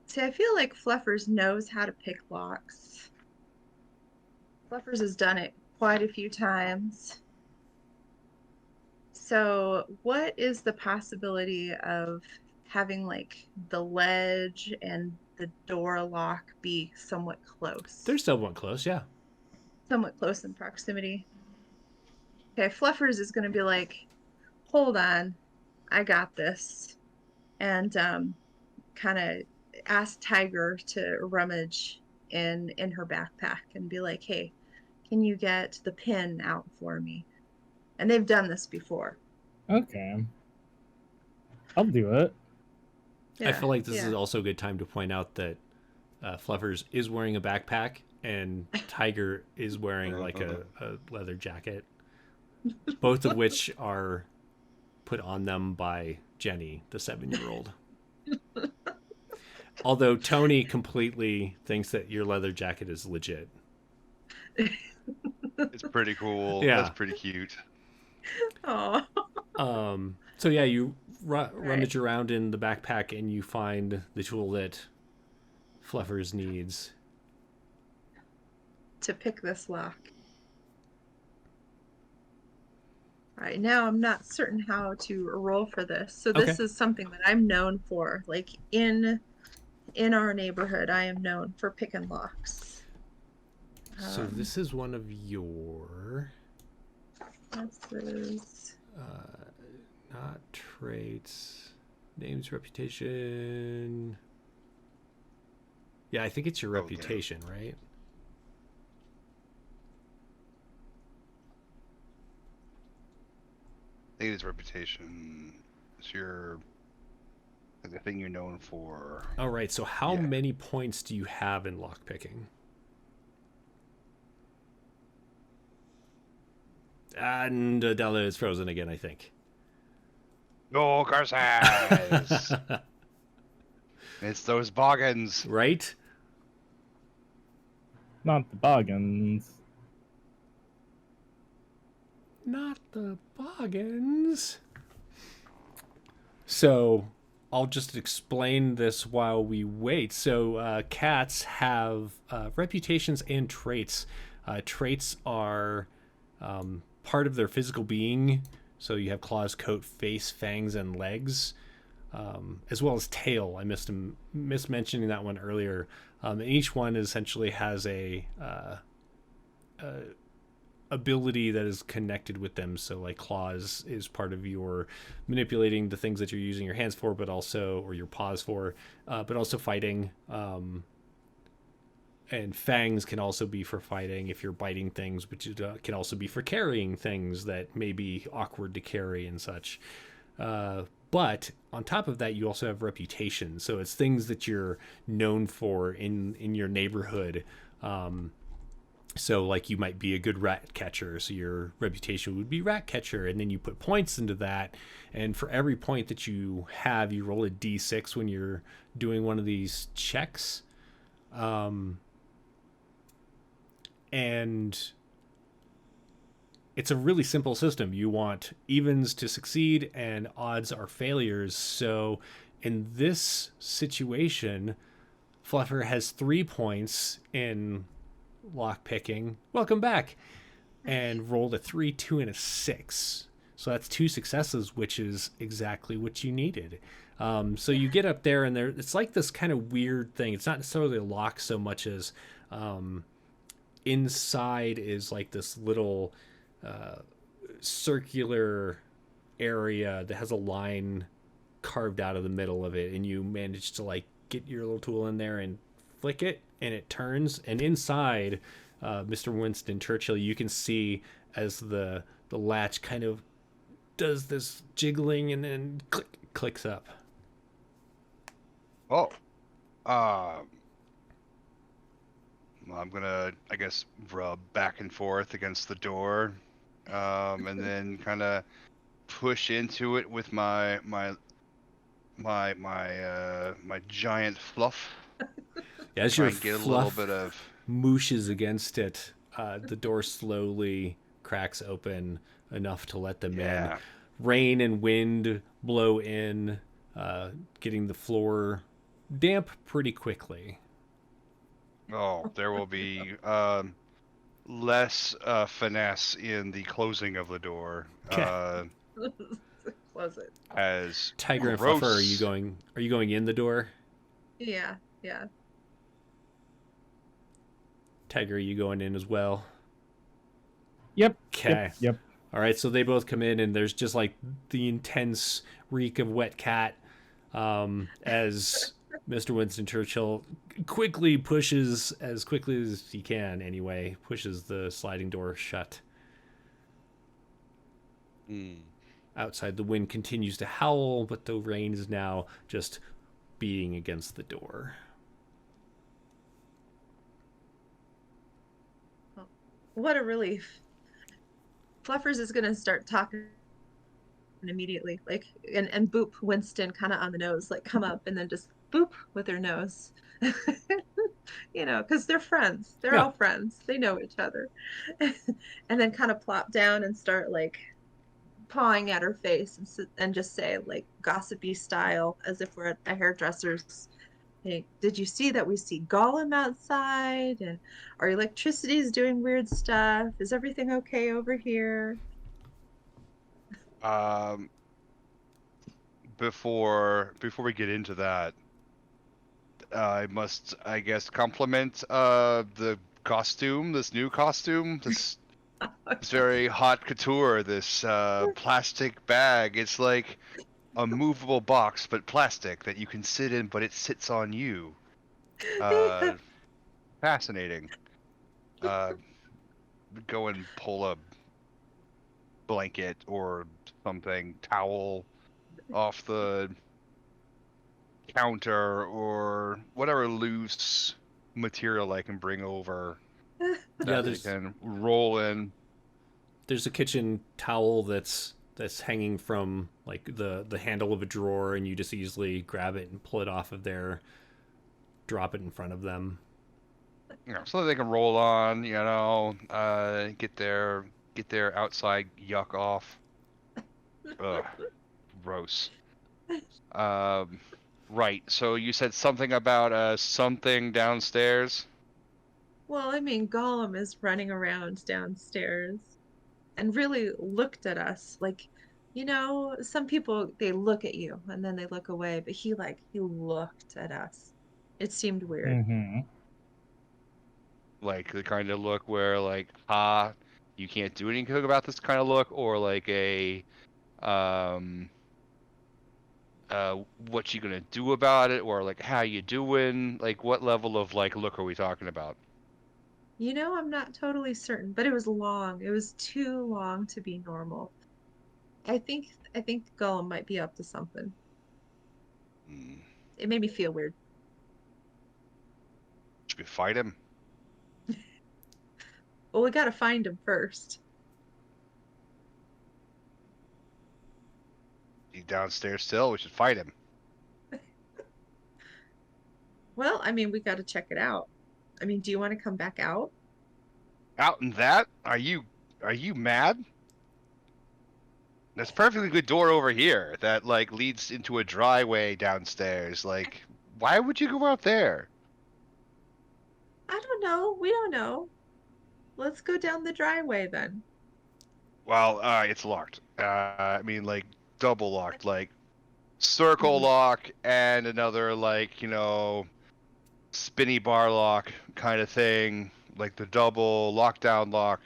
See, I feel like Fluffers knows how to pick locks. Fluffers has done it quite a few times. So, what is the possibility of having like the ledge and the door lock be somewhat close? They're somewhat close, yeah. Somewhat close in proximity. Okay, Fluffers is going to be like, hold on, I got this. And kind of ask Tiger to rummage in her backpack and be like, hey, can you get the pin out for me? And they've done this before. Okay. I'll do it. I feel like this is also a good time to point out that Fluffers is wearing a backpack and Tiger is wearing like a leather jacket, both of which are put on them by Jenny, the 7-year-old. Although Tony completely thinks that your leather jacket is legit. It's pretty cool. Yeah. That's pretty cute. Aww. So yeah, you rummage around in the backpack and you find the tool that Fluffers needs to pick this lock. All right, now I'm not certain how to roll for this. So this is something that I'm known for. Like in our neighborhood, I am known for picking locks. So this is one of your... This is... not traits, names, reputation. Yeah, I think it's your reputation, right? I think it's reputation. It's the thing you're known for. All right. So how many points do you have in lockpicking? And Adela is frozen again, I think. No curses! It's those boggins. Right? Not the boggins. Not the boggins. So I'll just explain this while we wait. So cats have reputations and traits. Traits are part of their physical being. So you have claws, coat, face, fangs, and legs, as well as tail. I missed mentioning that one earlier. And each one essentially has a ability that is connected with them. So like claws is part of your manipulating the things that you're using your hands for, but also, or your paws for, but also fighting. And fangs can also be for fighting if you're biting things, but it can also be for carrying things that may be awkward to carry and such. But on top of that, you also have reputation. So it's things that you're known for in your neighborhood. So, like, you might be a good rat catcher, so your reputation would be rat catcher, and then you put points into that. And for every point that you have, you roll a d6 when you're doing one of these checks. And it's a really simple system. You want evens to succeed, and odds are failures. So, in this situation, Fluffer has 3 points in lock picking. Welcome back. And rolled a 3, 2, and a 6. So that's 2 successes, which is exactly what you needed. So you get up there, and there it's like this kind of weird thing. It's not necessarily a lock so much as inside is like this little circular area that has a line carved out of the middle of it, and you manage to like get your little tool in there and flick it, and it turns, and inside Mr. Winston Churchill, you can see as the latch kind of does this jiggling and then clicks up. Oh, I'm gonna, I guess, rub back and forth against the door, and then kind of push into it with my giant fluff. As your Try and get a fluff little bit of mooshes against it, the door slowly cracks open enough to let them in. Rain and wind blow in, getting the floor damp pretty quickly. Oh, there will be less finesse in the closing of the door. Okay. Close it. As Tiger and gross. Fluffer, are you going in the door? Yeah. Tiger, are you going in as well? Yep. Okay. Yep. All right, so they both come in, and there's just like the intense reek of wet cat as Mr. Winston Churchill quickly pushes, as quickly as he can anyway, pushes the sliding door shut. Outside, the wind continues to howl, but the rain is now just beating against the door. What a relief. Fluffers is gonna start talking immediately, like, and boop Winston kind of on the nose, like come up and then just boop with her nose. Because they're friends. They're all friends. They know each other. And then kind of plop down and start like pawing at her face and just say, like, gossipy style, as if we're at a hairdresser's. Hey, did you see that we see Gollum outside? And our electricity is doing weird stuff. Is everything okay over here? Before we get into that, I must, I guess, compliment the costume, this new costume, this very haute couture, this plastic bag. It's like a movable box, but plastic that you can sit in, but it sits on you. Fascinating. Go and pull a blanket or something, towel off the counter or whatever loose material I can bring over that they can roll in. There's a kitchen towel that's hanging from like the handle of a drawer, and you just easily grab it and pull it off of there, drop it in front of them. So that they can roll on, get their outside yuck off. Ugh, gross. Right. So you said something about something downstairs. Well, I mean, Gollum is running around downstairs and really looked at us. Like, some people, they look at you and then they look away, but he looked at us. It seemed weird. Mm-hmm. Like the kind of look where like, you can't do anything about this kind of look, or like a, what you gonna do about it, or like how you doing? Like what level of like look are we talking about? I'm not totally certain, but it was long. It was too long to be normal. I think Gollum might be up to something. It made me feel weird. Should we fight him? Well, we gotta find him first. He's downstairs still. We should fight him. Well, I mean, we gotta check it out. I mean, do you want to come back out? Out in that? Are you mad? There's a perfectly good door over here that like leads into a driveway downstairs. Like, why would you go out there? I don't know. We don't know. Let's go down the driveway then. Well, it's locked. I mean, like double locked, like circle lock and another like spinny bar lock kind of thing, like the double lockdown lock.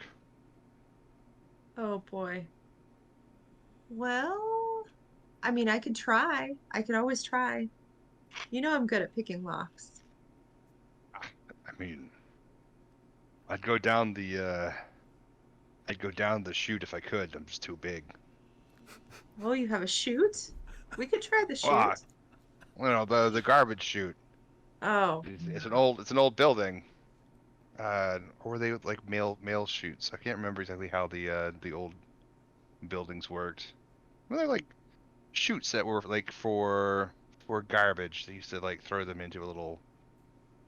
Oh boy. Well, I mean, I could try. I could always try. You know I'm good at picking locks. I mean, I'd go down the chute if I could. I'm just too big. Oh, you have a chute? We could try the Ah, chute. the garbage chute. Oh, It's an old building. Or were they like mail chutes? I can't remember exactly how the old buildings worked. Well, they're like chutes that were like for garbage. They used to like throw them into a little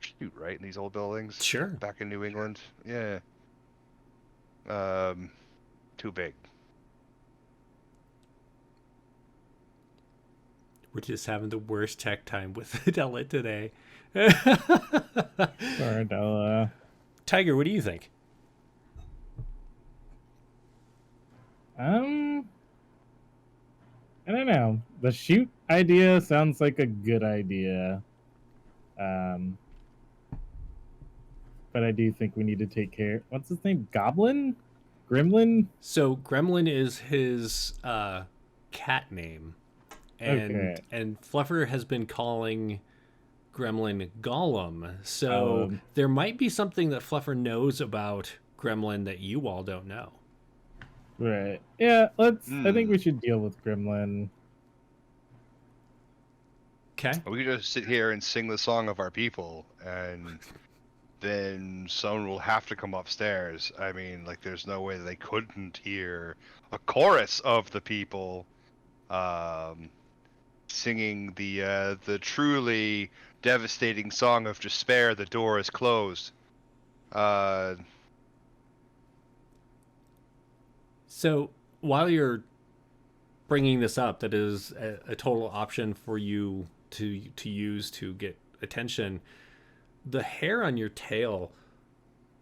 chute, right? In these old buildings. Sure. Back in New England. Yeah. Too big. We're just having the worst tech time with Adela today. Or Adela. Tiger, what do you think? I don't know. The shoot idea sounds like a good idea. But I do think we need to take care. What's his name? Goblin? Gremlin? So Gremlin is his cat name, and Fluffer has been calling Gremlin Gollum. So there might be something that Fluffer knows about Gremlin that you all don't know. Right. Yeah, let's I think we should deal with Gremlin. Okay. We could just sit here and sing the song of our people, and then someone will have to come upstairs. I mean, like, there's no way that they couldn't hear a chorus of the people singing the truly devastating song of despair. The door is closed. So while you're bringing this up, that is a total option for you to use to get attention. The hair on your tail,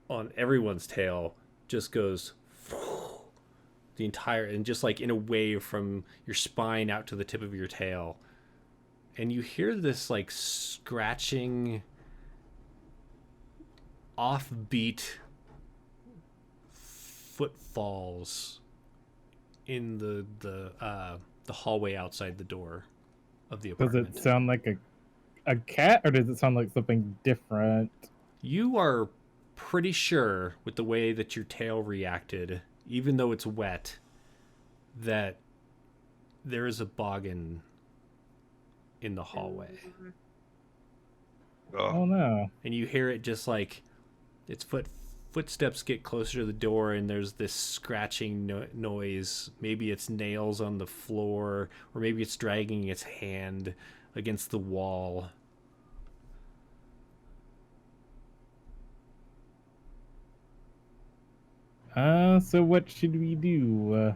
on everyone's tail, just goes the entire, and just like in a wave from your spine out to the tip of your tail. And you hear this like scratching, offbeat footfalls in the hallway outside the door of the apartment. Does it sound like a cat, or does it sound like something different? You are pretty sure, with the way that your tail reacted, even though it's wet, that there is a boggin in the hallway. Oh no. And you hear it just like its footsteps get closer to the door, and there's this scratching noise. Maybe it's nails on the floor, or maybe it's dragging its hand against the wall. So what should we do?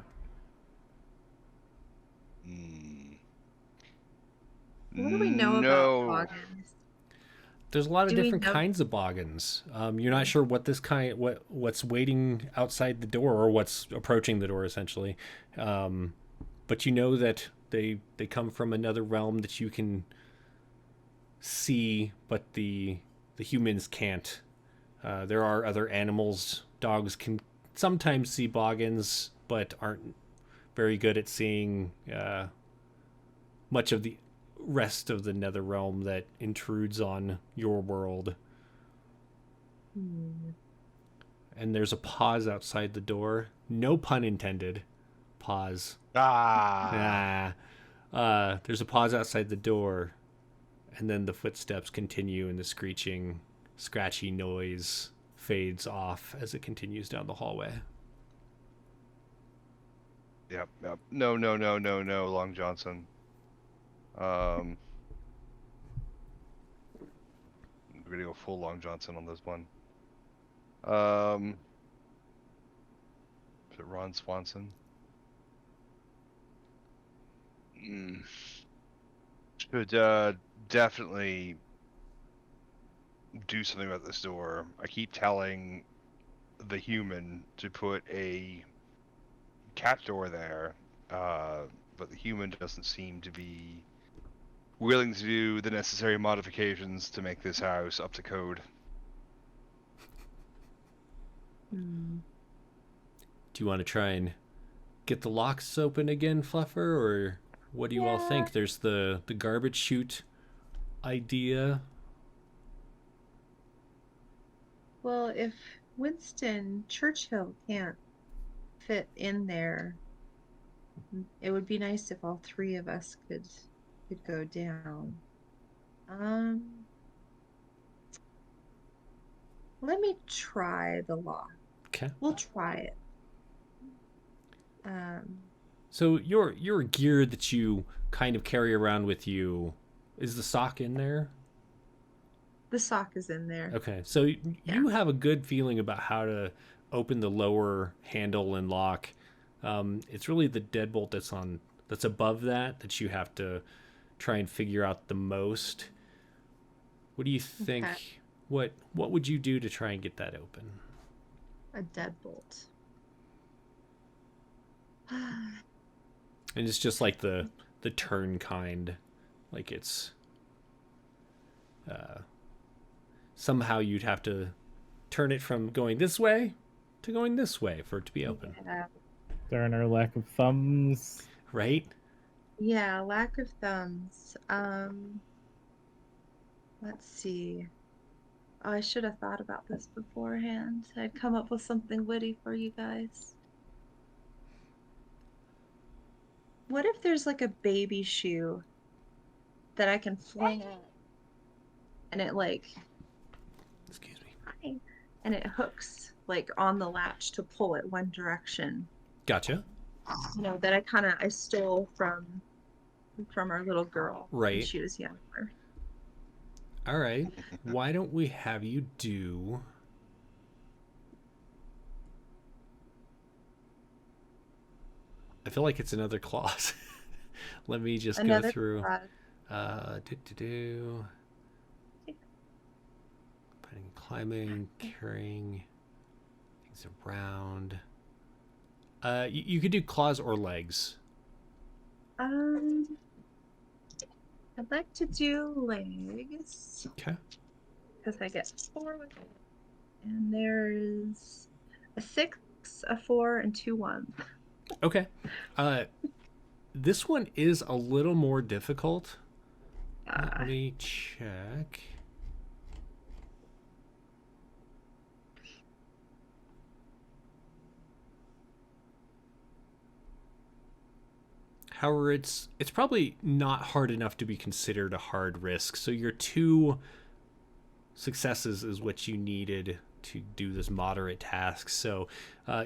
What do we know about boggins? There's a lot of different kinds of boggins. You're not sure what what's waiting outside the door, or what's approaching the door, essentially. But you know that they come from another realm that you can see, but the humans can't. There are other animals. Dogs can sometimes see boggins, but aren't very good at seeing much of the rest of the nether realm that intrudes on your world. And there's a pause outside the door. No pun intended. Pause. There's a pause outside the door, and then the footsteps continue, and the screeching, scratchy noise fades off as it continues down the hallway. Yep. No, Long Johnson. I'm gonna go full Long Johnson on this one. Is it Ron Swanson? Should definitely do something about this door. I keep telling the human to put a cat door there, but the human doesn't seem to be willing to do the necessary modifications to make this house up to code. Hmm. Do you want to try and get the locks open again, Fluffer, or what do you all think? There's the garbage chute idea. Well, if Winston Churchill can't fit in there, it would be nice if all three of us could go down. Let me try the lock. Okay. We'll try it. So your gear that you kind of carry around with you, is the sock in there? The sock is in there. Okay, so you have a good feeling about how to open the lower handle and lock. It's really the deadbolt that's above that you have to try and figure out the most. What do you think? Okay. What would you do to try and get that open? A deadbolt. And it's just like the turn kind, like it's somehow you'd have to turn it from going this way to going this way for it to be open. Yeah. Darn our lack of thumbs. Right? Yeah, lack of thumbs. Let's see. Oh, I should have thought about this beforehand. I'd come up with something witty for you guys. What if there's like a baby shoe that I can fling out and it like, Excuse me. hi, and it hooks like on the latch to pull it one direction. Gotcha. You know, that I stole from our little girl when Right. she was younger. All right. Why don't we have you do... I feel like it's another clause. Let me just Another go through. clause. Putting, climbing, carrying things around. You could do claws or legs. I'd like to do legs Okay. because I get 4 with it. And there's a 6, a 4, and 2 1s. Okay. This one is a little more difficult. Let me check. However, it's probably not hard enough to be considered a hard risk. So your 2 successes is what you needed to do this moderate task. So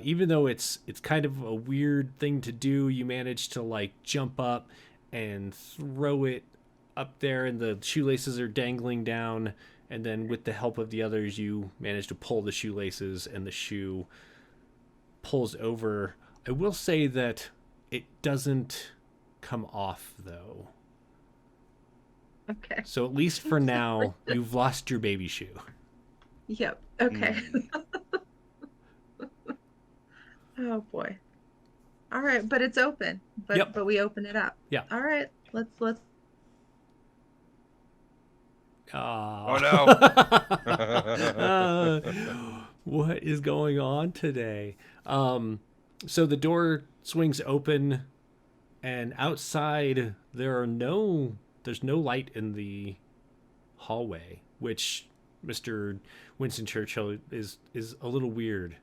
even though it's kind of a weird thing to do, you managed to like jump up and throw it up there, and the shoelaces are dangling down, and then with the help of the others you manage to pull the shoelaces and the shoe pulls over. I will say that it doesn't come off though. Okay. So at least for now, you've lost your baby shoe. Yep. Okay. Oh boy. All right, but it's open. But we open it up. Yeah. All right. Let's. Oh no. What is going on today? So the door swings open, and outside there's no light in the hallway, which Mr. Winston Churchill is a little weird.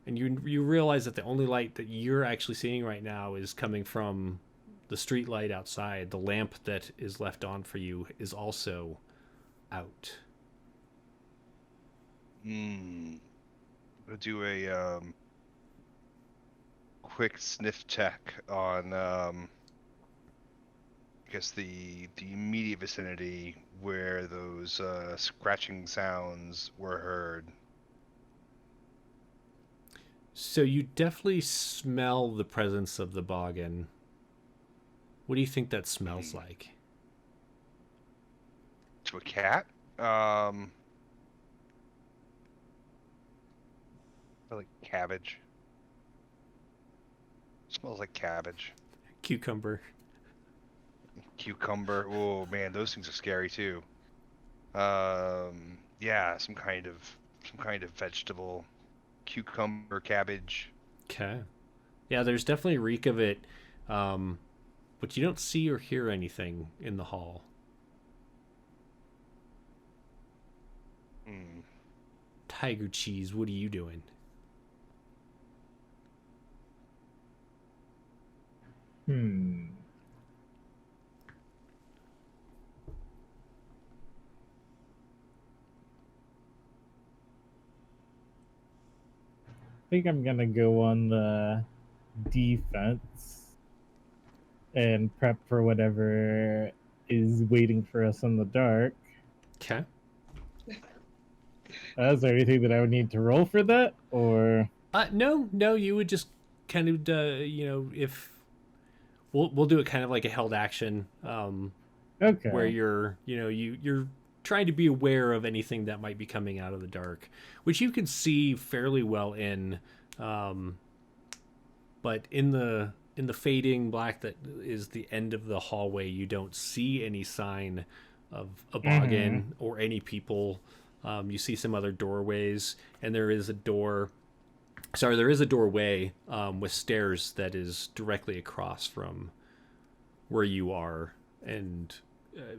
And you realize that the only light that you're actually seeing right now is coming from the street light outside. The lamp that is left on for you is also out. We'll do a quick sniff check on I guess the immediate vicinity where those scratching sounds were heard. So you definitely smell the presence of the boggin. What do you think that smells like? To a cat? Like cabbage. Smells like cabbage. Cucumber. Cucumber. Oh man, those things are scary too. Yeah, some kind of vegetable. Cucumber, cabbage. Okay. Yeah, there's definitely a reek of it, but you don't see or hear anything in the hall. Tiger Cheese, what are you doing? I think I'm gonna go on the defense and prep for whatever is waiting for us in the dark. Okay. Is there anything that I would need to roll for that, or? No, you would just kind of, if we'll do it kind of like a held action, Okay. where you're trying to be aware of anything that might be coming out of the dark, which you can see fairly well in, but in the fading black that is the end of the hallway, you don't see any sign of a boggin or any people. You see some other doorways, and there is a doorway with stairs that is directly across from where you are. And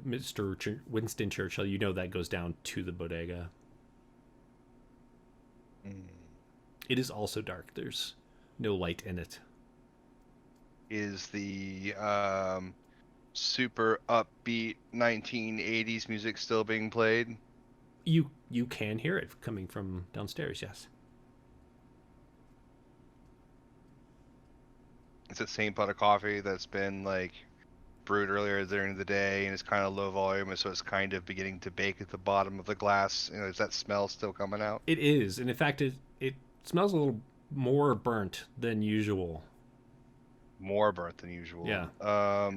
Mr. Winston Churchill, you know that goes down to the bodega. It is also dark. There's no light in it. Is the super upbeat 1980s music still being played? You can hear it coming from downstairs, yes. It's the same pot of coffee that's been like brewed earlier during the day, and it's kind of low volume, and so it's kind of beginning to bake at the bottom of the glass. Is that smell still coming out? It is, and in fact, it smells a little more burnt than usual. More burnt than usual. Yeah. Well,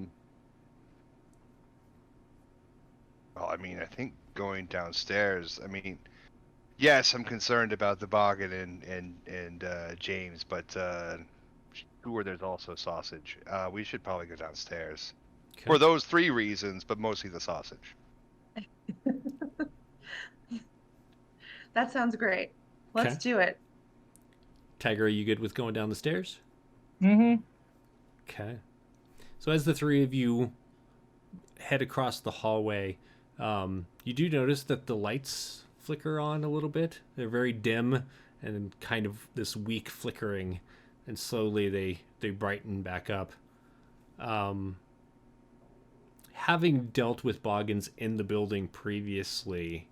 I mean, I think going downstairs. I mean, yes, I'm concerned about the boggin and James, but sure, there's also sausage. We should probably go downstairs for those three reasons, but mostly the sausage. That sounds great. Let's do it. Tiger, are you good with going down the stairs? Mm-hmm. Okay. So as the three of you head across the hallway, you do notice that the lights flicker on a little bit. They're very dim and kind of this weak flickering, and slowly they brighten back up. Having dealt with boggins in the building previously,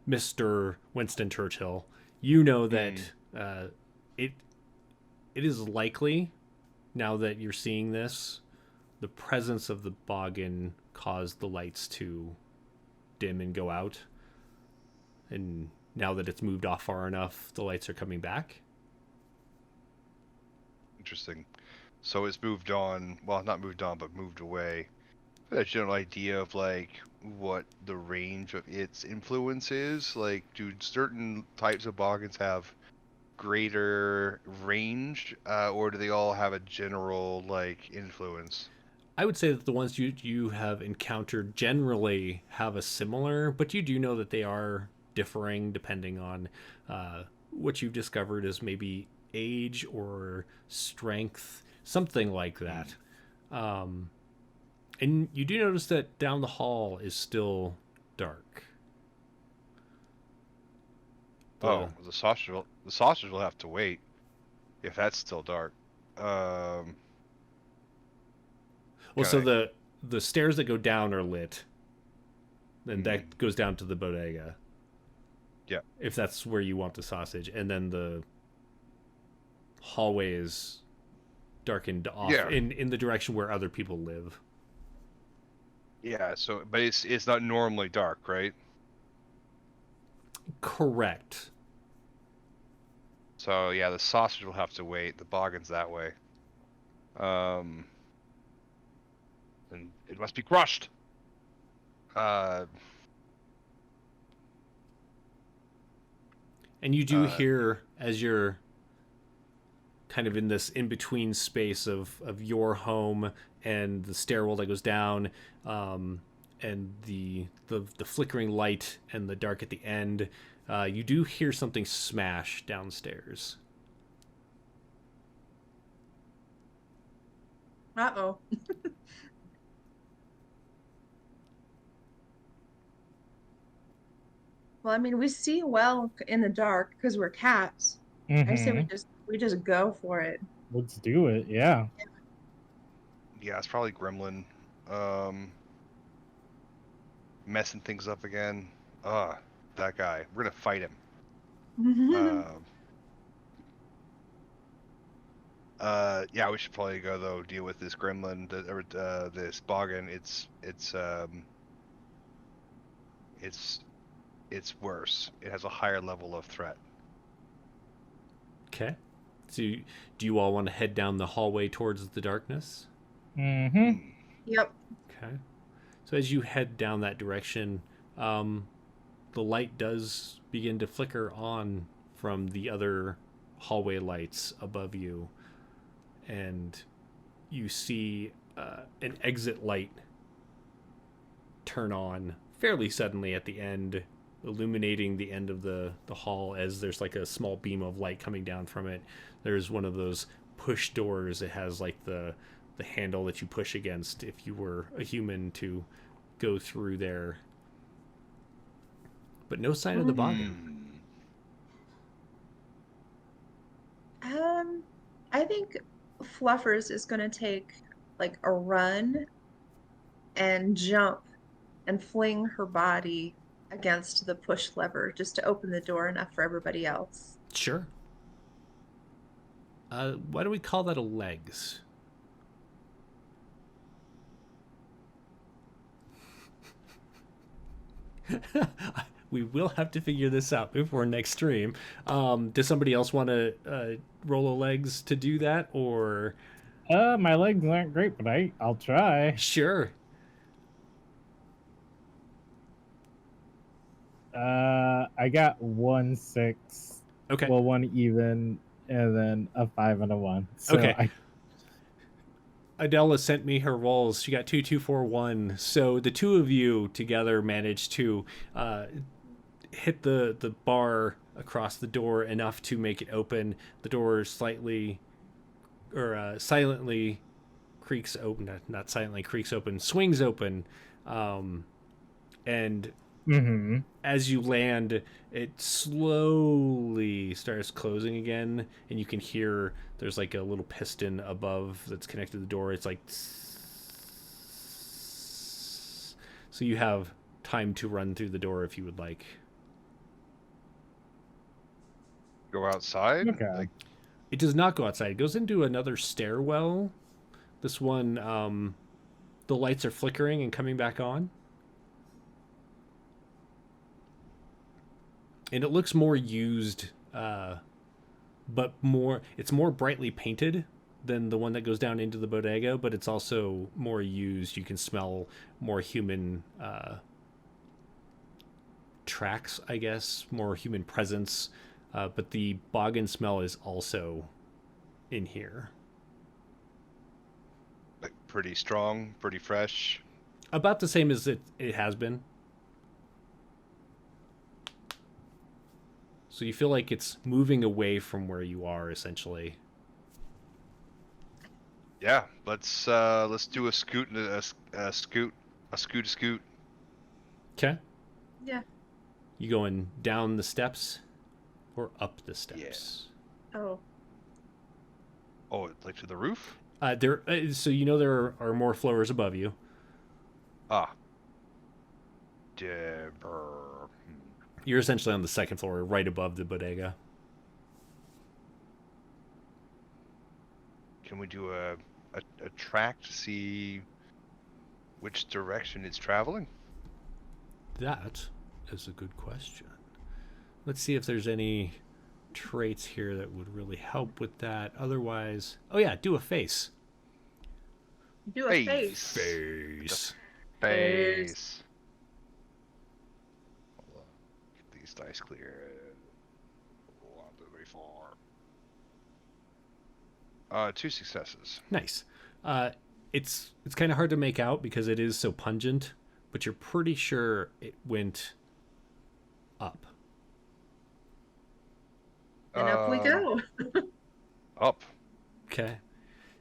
Mr. Winston Churchill, you know that it is likely, now that you're seeing this, the presence of the boggin caused the lights to dim and go out. And now that it's moved off far enough, the lights are coming back. Interesting. So it's moved on. Well, not moved on, but moved away. A general idea of like what the range of its influence is. Like, do certain types of boggins have greater range, or do they all have a general like influence? I would say that the ones you have encountered generally have a similar, but you do know that they are differing depending on what you've discovered as maybe age or strength, something like that. And you do notice that down the hall is still dark. The sausage will have to wait if that's still dark. Well, so the stairs that go down are lit, and that goes down to the bodega. Yeah. If that's where you want the sausage, and then the hallway is darkened off in the direction where other people live. Yeah. So, but it's not normally dark, right? Correct. So yeah, the sausage will have to wait. The boggins that way. And it must be crushed. And you do hear, as you're kind of in this in-between space of your home and the stairwell that goes down, and the flickering light and the dark at the end, you do hear something smash downstairs. Uh-oh. Well, I mean, we see well in the dark because we're cats. I say we just go for it. Let's do it. Yeah. Yeah, it's probably Gremlin. Messing things up again. That guy. We're gonna fight him. Yeah, we should probably go though. Deal with this Gremlin, this boggin. It's worse. It has a higher level of threat. Okay. So, do you all want to head down the hallway towards the darkness? Mm-hmm. Yep. Okay. So as you head down that direction, the light does begin to flicker on from the other hallway lights above you, and you see an exit light turn on fairly suddenly at the end, illuminating the end of the hall as there's like a small beam of light coming down from it. There's one of those push doors. It has like the handle that you push against if you were a human to go through there. But no sign of the boggin. I think Fluffers is going to take like a run and jump and fling her body against the push lever just to open the door enough for everybody else. Sure. Why do we call that a legs? We will have to figure this out before next stream. Does somebody else want to roll a legs to do that, or? My legs aren't great, but I'll try. Sure. I got 1 6. Okay. Well, 1 even, and then a 5 and a 1. So okay. Adela sent me her rolls. She got 2, 2, 4, 1. So the two of you together managed to hit the bar across the door enough to make it open. The door slightly or silently creaks open. Not silently creaks open. Swings open, and as you land, it slowly starts closing again, and you can hear there's like a little piston above that's connected to the door. It's like, so you have time to run through the door if you would like. Go outside? Okay. It does not go outside. It goes into another stairwell. This one, the lights are flickering and coming back on. And it looks more used, but it's more brightly painted than the one that goes down into the bodega, but it's also more used. You can smell more human tracks, I guess, more human presence. But the boggin smell is also in here. Like pretty strong, pretty fresh. About the same as it has been. So you feel like it's moving away from where you are, essentially. Yeah, let's do a scoot. Okay. Yeah. You going down the steps or up the steps? Oh. Oh, like to the roof? There. So you know there are more floors above you. Ah. You're essentially on the second floor, right above the bodega. Can we do a track to see which direction it's traveling? That is a good question. Let's see if there's any traits here that would really help with that. Otherwise, oh yeah, do a face. Do a face. Face. Face. Hold on. Get these dice clear. 1, 2, 3, 4. 2 successes. Nice. It's kind of hard to make out because it is so pungent, but you're pretty sure it went up. And up we go. Up. Okay.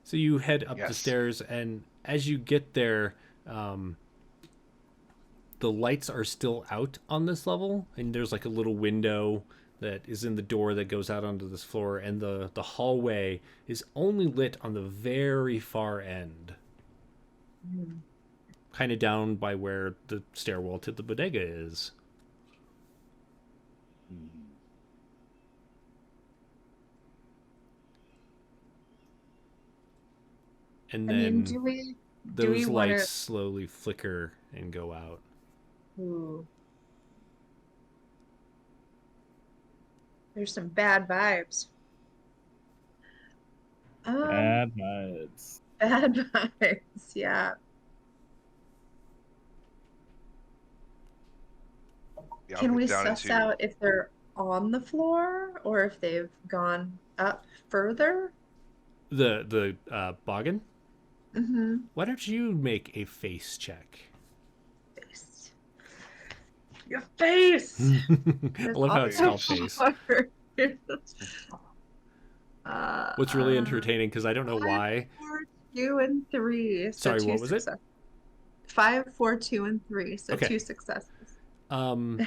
So you head up the Yes. stairs, and as you get there, the lights are still out on this level, and there's like a little window that is in the door that goes out onto this floor, and the hallway is only lit on the very far end. Kind of down by where the stairwell to the bodega is. And I then mean, do we those wanna- lights slowly flicker and go out. Ooh. There's some bad vibes. Bad vibes. Bad vibes, yeah. Yeah, Can I'll we get down suss into- out if they're on the floor or if they've gone up further? The boggin? Mm-hmm. Why don't you make a face check? Face. Your face! I love how it's called face. What's really entertaining, because I don't know why. 4, 2, and 3. So Sorry, two what was it? successes. 5, 4, 2, and 3. So Okay. 2 successes. So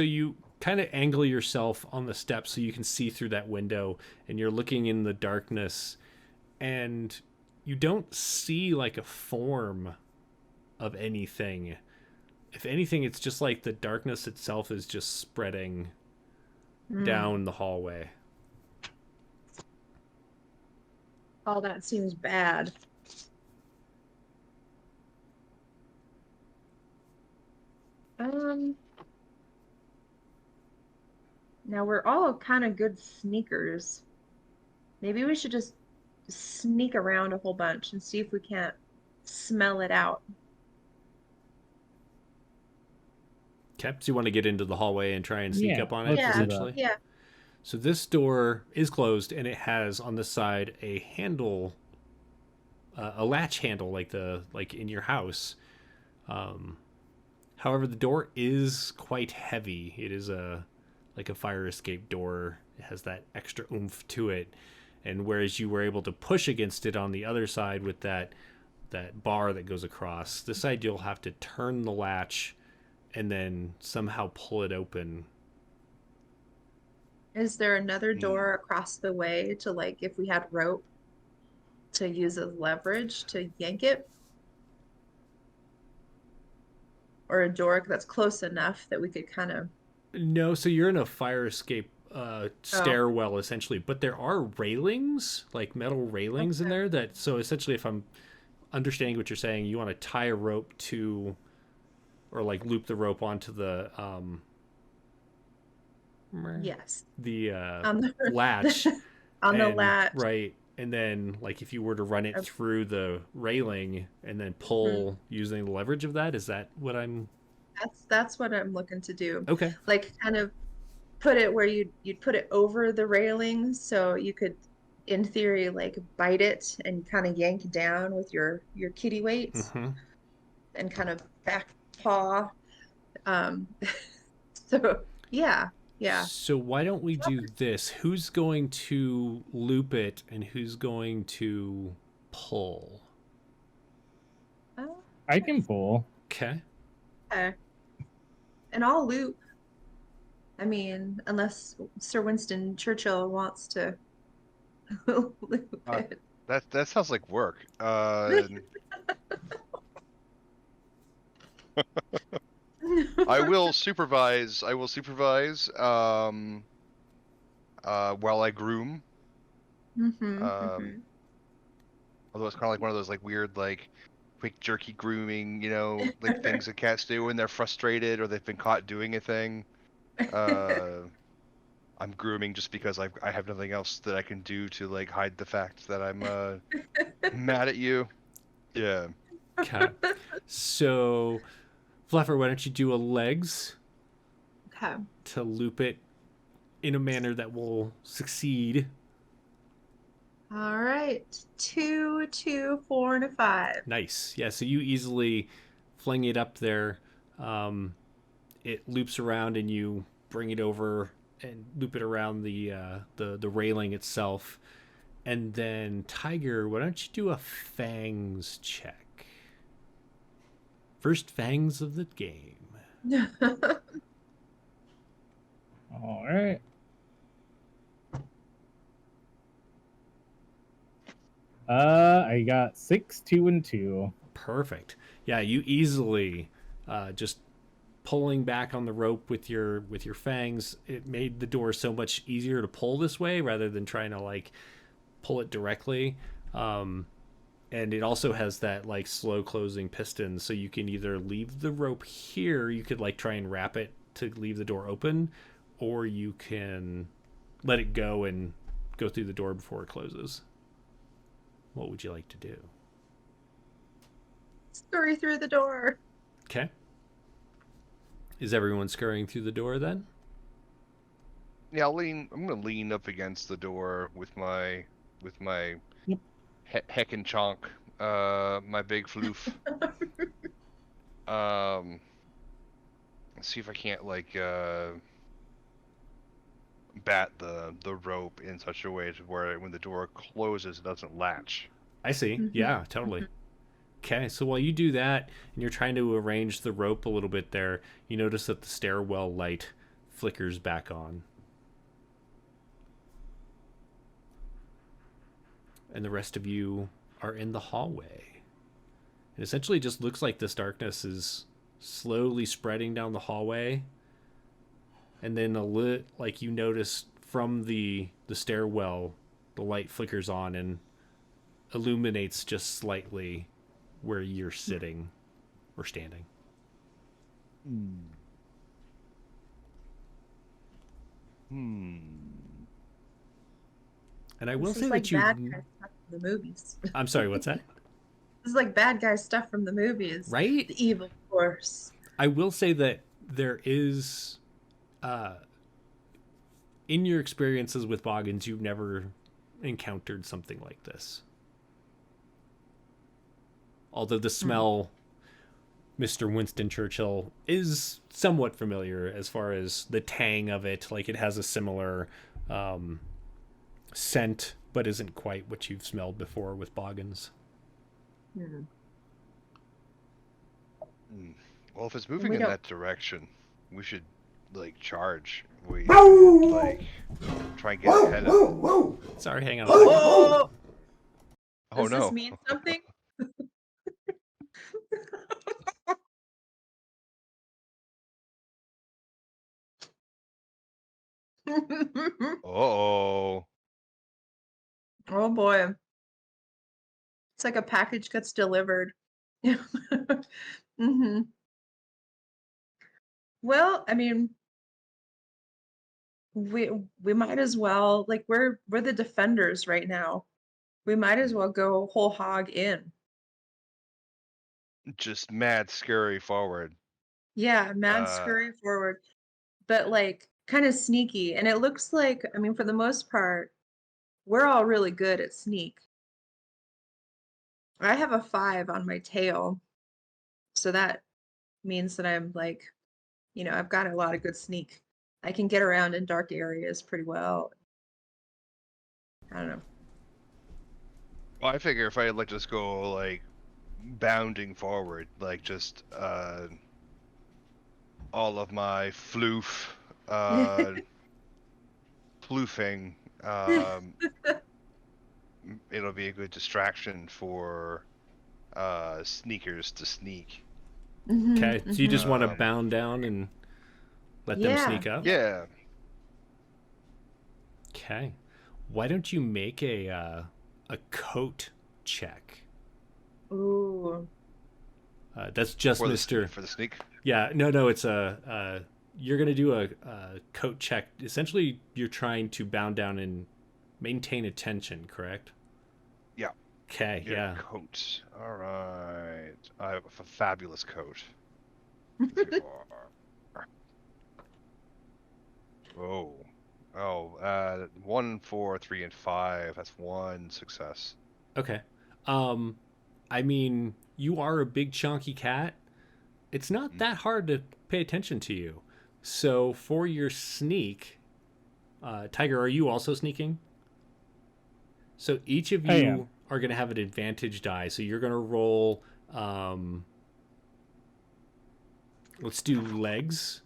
you kind of angle yourself on the steps so you can see through that window, and you're looking in the darkness, and you don't see like a form of anything. If anything, it's just like the darkness itself is just spreading down the hallway. Oh, that seems bad. Now we're all kind of good sneakers. Maybe we should just sneak around a whole bunch and see if we can't smell it out. Okay, so you want to get into the hallway and try and sneak Yeah, up on it, let's do that. essentially? Yeah. So this door is closed, and it has on the side a handle, a latch handle, like in your house. However, the door is quite heavy. It is like a fire escape door. It has that extra oomph to it, and whereas you were able to push against it on the other side with that bar that goes across, this side you'll have to turn the latch and then somehow pull it open. Is there another door across the way to, like, if we had rope to use as leverage to yank it? Or a door that's close enough that we could kind of... No, so you're in a fire escape stairwell essentially, but there are railings, like metal railings in there that, so essentially if I'm understanding what you're saying, you want to tie a rope to, or like loop the rope onto the Yes. the On the latch on the and- latch. right, and then like if you were to run it through the railing and then pull using the leverage of that, is that what I'm... That's what I'm looking to do. Okay. Like, kind of put it where you'd put it over the railing, so you could, in theory, like bite it and kind of yank down with your kitty weight and kind of back paw. So yeah. So why don't we do this? Who's going to loop it and who's going to pull? I can pull. Okay. Okay. And I'll loop. I mean, unless Sir Winston Churchill wants to loop it. That sounds like work. I will supervise. While I groom. Although it's kind of like one of those like weird like quick jerky grooming, like things that cats do when they're frustrated or they've been caught doing a thing. I'm grooming just because I have nothing else that I can do to like hide the fact that I'm mad at you. Yeah. Okay. So, Fluffer, why don't you do a legs Okay. to loop it in a manner that will succeed? All right. 2, 2, 4, and a 5. Nice. Yeah, so you easily fling it up there. It loops around and you bring it over and loop it around the railing itself. And then Tiger, why don't you do a fangs check? First fangs of the game. All right. I got 6, 2, and 2. Perfect. Yeah, you easily just pulling back on the rope with your fangs. It made the door so much easier to pull this way rather than trying to like pull it directly. And it also has that like slow closing piston, so you can either leave the rope here, you could like try and wrap it to leave the door open, or you can let it go and go through the door before it closes. What would you like to do? Scurry through the door. Okay. Is everyone scurrying through the door then? Yeah, I'm gonna lean up against the door with my Yep. heckin' chonk, my big floof. See if I can't like bat the rope in such a way to where when the door closes it doesn't latch. I see. Yeah, totally. Okay, so while you do that and you're trying to arrange the rope a little bit there, you notice that the stairwell light flickers back on. And the rest of you are in the hallway. It essentially just looks like this darkness is slowly spreading down the hallway. And then like you notice from the stairwell, the light flickers on and illuminates just slightly where you're sitting or standing. And I will This say is like that you. bad guy stuff from the movies. I'm sorry, what's that? This is like bad guy stuff from the movies. Right? The evil force. I will say that there is, in your experiences with boggins, you've never encountered something like this. Although the smell, Mr. Winston Churchill, is somewhat familiar as far as the tang of it. Like it has a similar scent, but isn't quite what you've smelled before with boggins. Well, if it's moving in that direction, we should like charge. We like try and get ahead of it. Sorry, hang on. Oh, Oh does no. this mean something? Oh. Oh boy. It's like a package gets delivered. Well, I mean, we might as well like we're the defenders right now. We might as well go whole hog in. Just mad scurry forward. Yeah, mad scurry forward, but like kind of sneaky. And it looks like, I mean, for the most part, we're all really good at sneak. I have a 5 on my tail, so that means that I'm like, I've got a lot of good sneak. I can get around in dark areas pretty well. I don't know. Well, I figure if I like just go like bounding forward, like just all of my floof, floofing, it'll be a good distraction for sneakers to sneak. Okay, so you just want to Um, bound down and let them Yeah. sneak up? Yeah. Okay. Why don't you make a coat check? Ooh. That's just Mr. For the sneak. Yeah, no, it's a you're gonna do a coat check. Essentially, you're trying to bound down and maintain attention, correct? Yeah. Okay, Your yeah. coat. All right. I have a fabulous coat. Oh. Oh, 1, 4, 3, and 5. That's 1 success. Okay. I mean, you are a big chunky cat. It's not that hard to pay attention to you. So for your sneak, Tiger, are you also sneaking? So each of I you am. are going to have an advantage die. So you're going to roll. Let's do legs,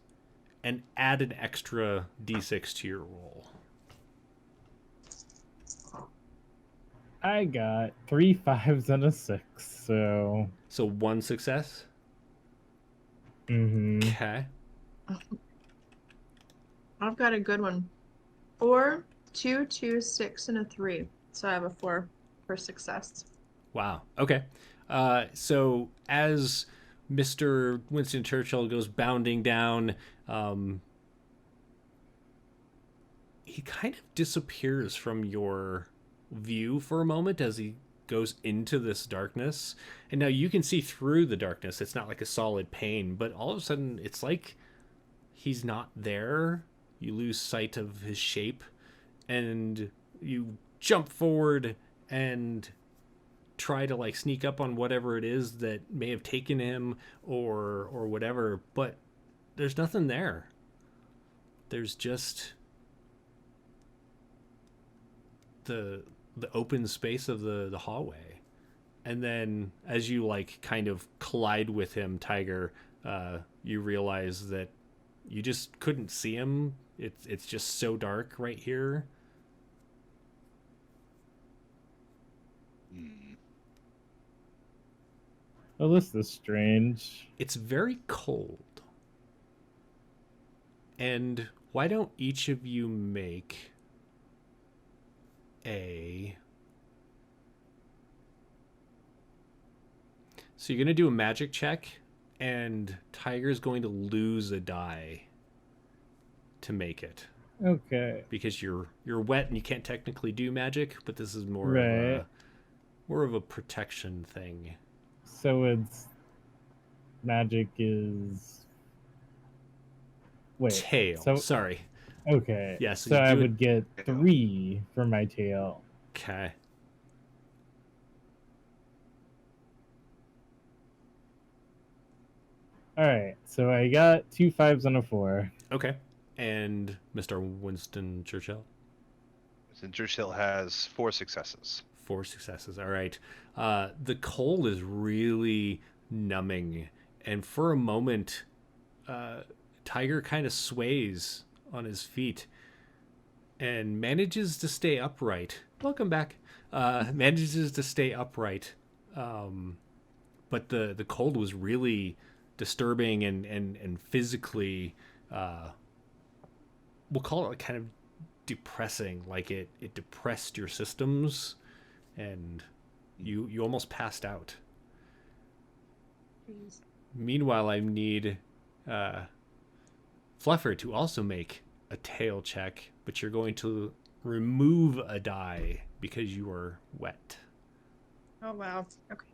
and add an extra d6 to your roll. I got 3 5s and a 6, so. So 1 success. Mm-hmm. Okay. I've got a good one. 4, 2, 2, 6, and a 3. So I have a 4 for success. Wow. Okay. So as Mr. Winston Churchill goes bounding down, he kind of disappears from your view for a moment as he goes into this darkness. And now you can see through the darkness. It's not like a solid pane, but all of a sudden it's like he's not there. You lose sight of his shape, and you jump forward and try to like sneak up on whatever it is that may have taken him or whatever, but there's nothing there. There's just the open space of the hallway. And then as you like kind of collide with him, Tiger, you realize that you just couldn't see him. It's just so dark right here. Oh, this is strange. It's very cold. And why don't each of you make a... So you're going to do a magic check, and Tiger's going to lose a die to make it. Okay. Because you're wet and you can't technically do magic, but this is more of a protection thing. So it's magic is Tail. So sorry. okay. Yeah, So I would get 3 for my tail. Okay. All right. So I got 2 5s and a 4. Okay. And Mr. Winston Churchill? Winston Churchill has 4 successes. 4 successes. All right. The cold is really numbing, and for a moment, Tiger kind of sways on his feet and manages to stay upright. Welcome back. Manages to stay upright, but the cold was really disturbing and physically, we'll call it kind of depressing. Like it depressed your systems, and you almost passed out. Jeez. Meanwhile, I need Fluffer to also make a tail check, but you're going to remove a die because you are wet. Oh, wow. Okay.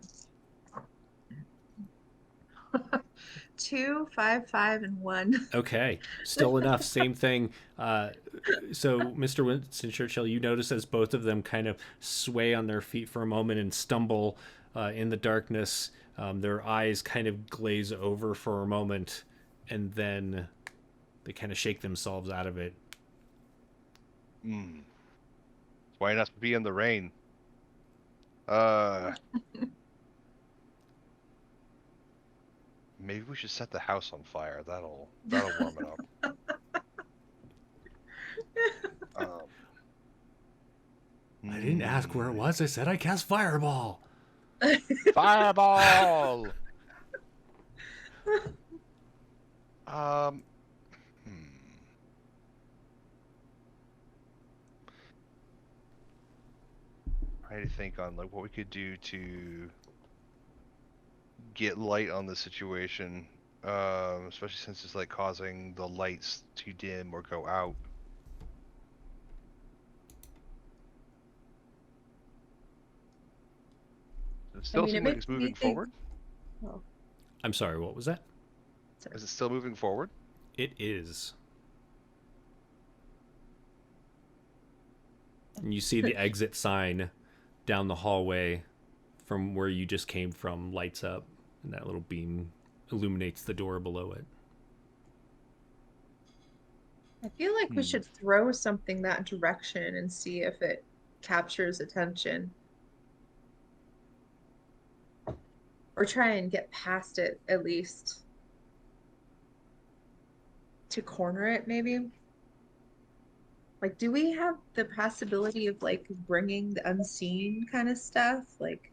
2, 5, 5, and 1. Okay, still enough. Same thing. So, Mr. Winston Churchill, you notice as both of them kind of sway on their feet for a moment and stumble in the darkness. Their eyes kind of glaze over for a moment, and then they kind of shake themselves out of it. Why not be in the rain? Maybe we should set the house on fire. That'll warm it up. I didn't ask where it was. I said I cast Fireball. Fireball! Um. Hmm. Trying to think on like what we could do to get light on the situation, especially since it's like causing the lights to dim or go out. Does it still mean, it seem like makes it's me moving think. forward? Oh, I'm sorry, what was that? sorry. Is it still moving forward? It is. And you see the exit sign down the hallway from where you just came from lights up, and that little beam illuminates the door below it. I feel like we should throw something that direction and see if it captures attention. Or try and get past it at least. To corner it, maybe? Like, do we have the possibility of, like, bringing the unseen kind of stuff? Like,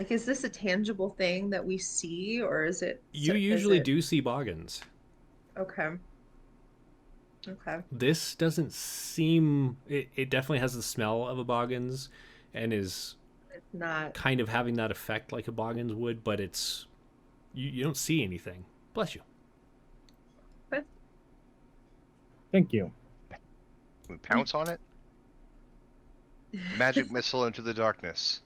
is this a tangible thing that we see, or is it... You is usually it... do see boggins. Okay. Okay. This doesn't seem... It definitely has the smell of a boggins and is It's not... kind of having that effect like a boggins would, but it's... You don't see anything. Bless you. Thank you. Can we pounce on it? Magic missile into the darkness.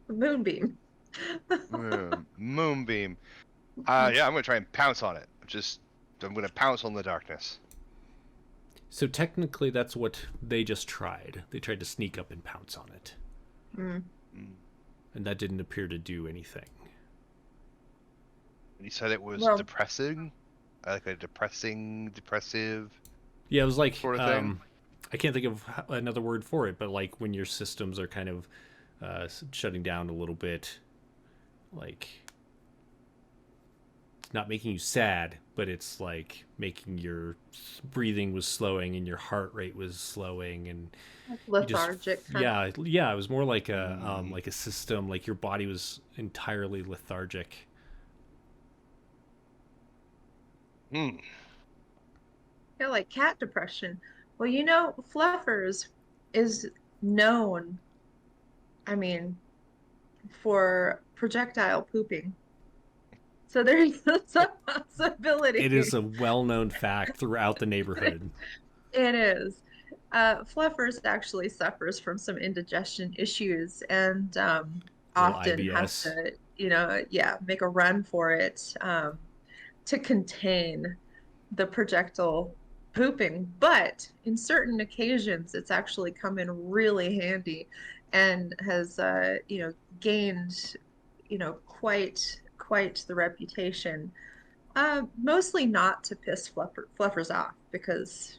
Moonbeam. Moonbeam. Yeah, I'm gonna try and pounce on it. I'm gonna pounce on the darkness. So technically that's what they just tried. They tried to sneak up and pounce on it. Mm. And that didn't appear to do anything. You said it was Well- depressing? Like a depressive Yeah, it was like sort of thing? I can't think of another word for it, but like when your systems are kind of shutting down a little bit, like it's not making you sad, but it's like making your breathing was slowing and your heart rate was slowing and Lethargic. yeah, it was more like a system, like your body was entirely lethargic. Hmm. Yeah, like cat depression. Well, you know, Fluffers is known, I mean, for projectile pooping. So there's a possibility. It is a well-known fact throughout the neighborhood. It is. Fluffers actually suffers from some indigestion issues and often has IBS. to, make a run for it to contain the projectile pooping. But in certain occasions, it's actually come in really handy and has, gained, quite the reputation. Mostly not to piss Fluffers off because,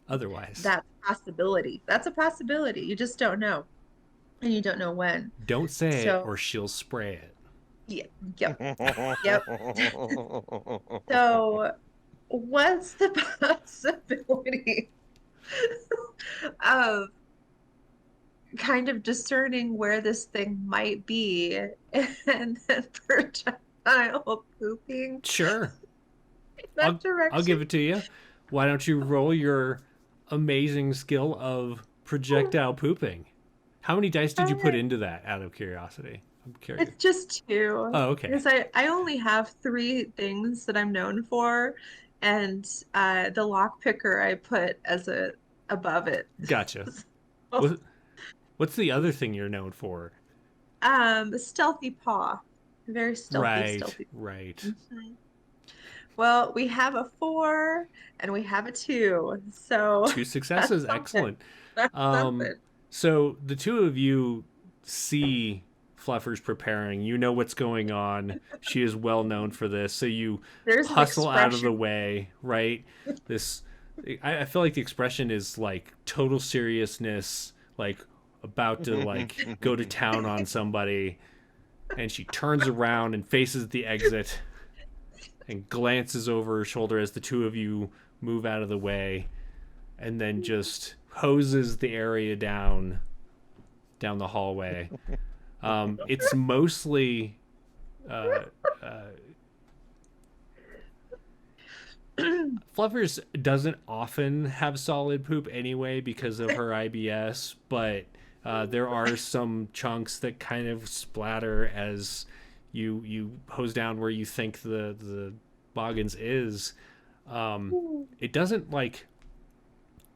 Otherwise, that's a possibility. That's a possibility. You just don't know. And you don't know when. don't say So- it or she'll spray it. Yep. So, what's the possibility of kind of discerning where this thing might be and then projectile pooping Sure. in that direction? I'll give it to you. Why don't you roll your amazing skill of projectile pooping? How many dice did you put into that, out of curiosity? I'm curious. It's just 2. Oh, okay. Because I only have 3 things that I'm known for, and the lock picker I put as above it. Gotcha. What's the other thing you're known for? Stealthy paw. Very stealthy. Right. Mhm. Well, we have a 4 and we have a 2. So 2 successes. That's Excellent. that's something. So the two of you see Fluffers preparing. You know what's going on. She is well known for this. So you There's an hustle out of the expression. way, right? I feel like the expression is like total seriousness, like about to like go to town on somebody, and she turns around and faces the exit and glances over her shoulder as the two of you move out of the way, and then just hoses the area down the hallway. It's mostly Fluffers doesn't often have solid poop anyway because of her IBS, but there are some chunks that kind of splatter as you hose down where you think the boggins is. It doesn't like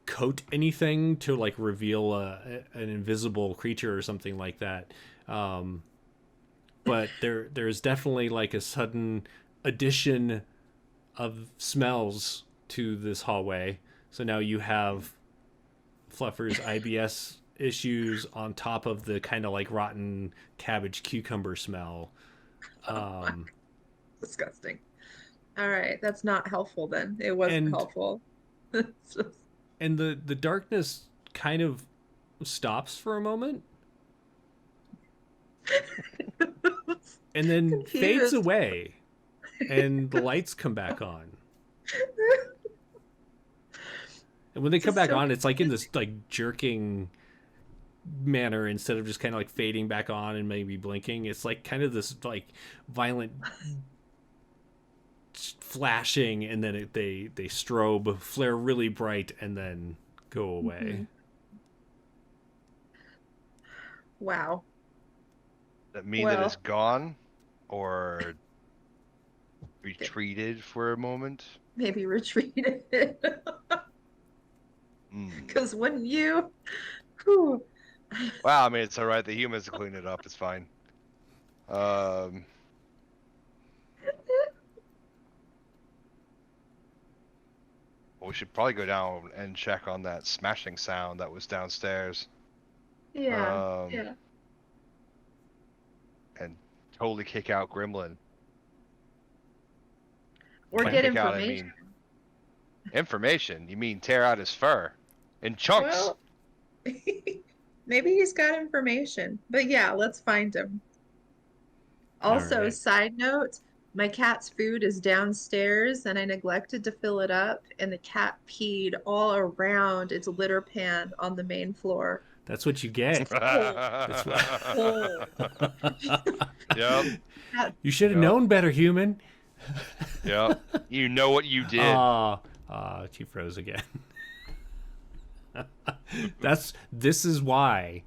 coat anything to like reveal an invisible creature or something like that. But there's definitely like a sudden addition of smells to this hallway. So now you have Fluffer's IBS issues on top of the kind of like rotten cabbage cucumber smell. Disgusting. All right, that's not helpful then. It wasn't helpful. It's just... And the darkness kind of stops for a moment. And then fades away. And the lights come back on. And when they come back on, it's like in this like jerking manner instead of just kind of like fading back on and maybe blinking. It's like kind of this like violent flashing, and then they strobe, flare really bright, and then go away. Mm-hmm. Wow. Does that mean that it's gone, or retreated for a moment? Maybe retreated. Because wouldn't you? Whew. Well, I mean, it's all right. The humans will clean it up. It's fine. We should probably go down and check on that smashing sound that was downstairs. Yeah. Yeah. And totally kick out Gremlin. Or By get kick out, information. I mean, information? You mean tear out his fur in chunks? Well, maybe he's got information. But yeah, let's find him. Also, right. Side note, my cat's food is downstairs and I neglected to fill it up, and the cat peed all around its litter pan on the main floor. That's what you get. That's what... Yep. You should have known better, human. Yep. You know what you did. She froze again. This is why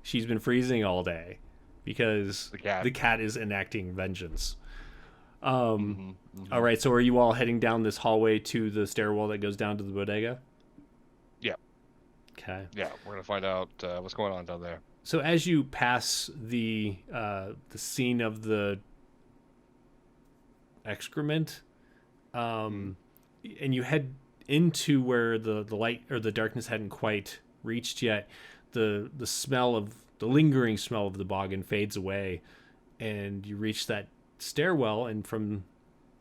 she's been freezing all day, because the cat is enacting vengeance. All right, so are you all heading down this hallway to the stairwell that goes down to the bodega? Yeah. Okay. Yeah, we're gonna find out what's going on down there. So as you pass the scene of the excrement, and you head into where the light or the darkness hadn't quite reached yet, the lingering smell of the boggin fades away, and you reach that stairwell, and from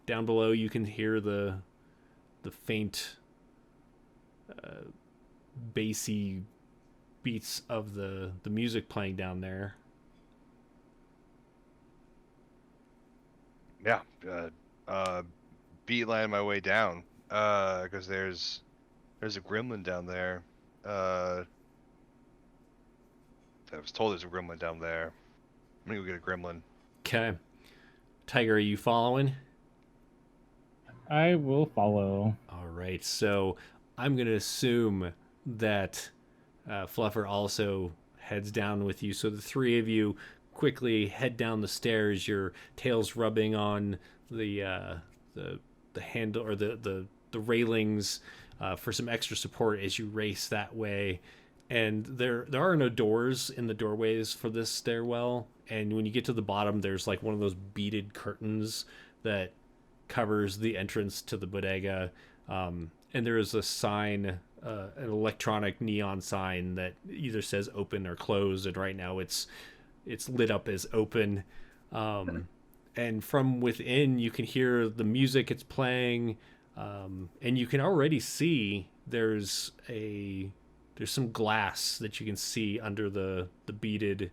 down below you can hear the faint bassy beats of the music playing down there. Yeah, beeline my way down, because there's a gremlin down there. I was told there's a gremlin down there. I'm gonna go get a gremlin. Okay. Tiger, are you following? I will follow. All right, so I'm going to assume that Fluffer also heads down with you. So the three of you quickly head down the stairs, your tails rubbing on the handle or the railings for some extra support as you race that way. And there are no doors in the doorways for this stairwell. And when you get to the bottom, there's like one of those beaded curtains that covers the entrance to the bodega. And there is a sign, an electronic neon sign that either says open or closed. And right now it's lit up as open. And from within, you can hear the music it's playing. And you can already see there's some glass that you can see under the beaded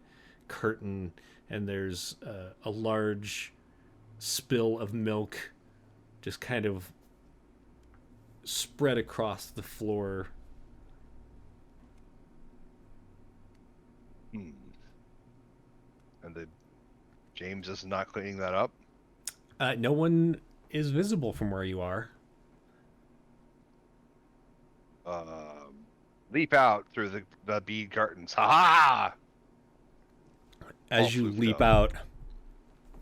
curtain, and there's a large spill of milk just kind of spread across the floor. And And the James is not cleaning that up. No one is visible from where you are. Leap out through the bead curtains. Ha ha! As All you floofed leap up.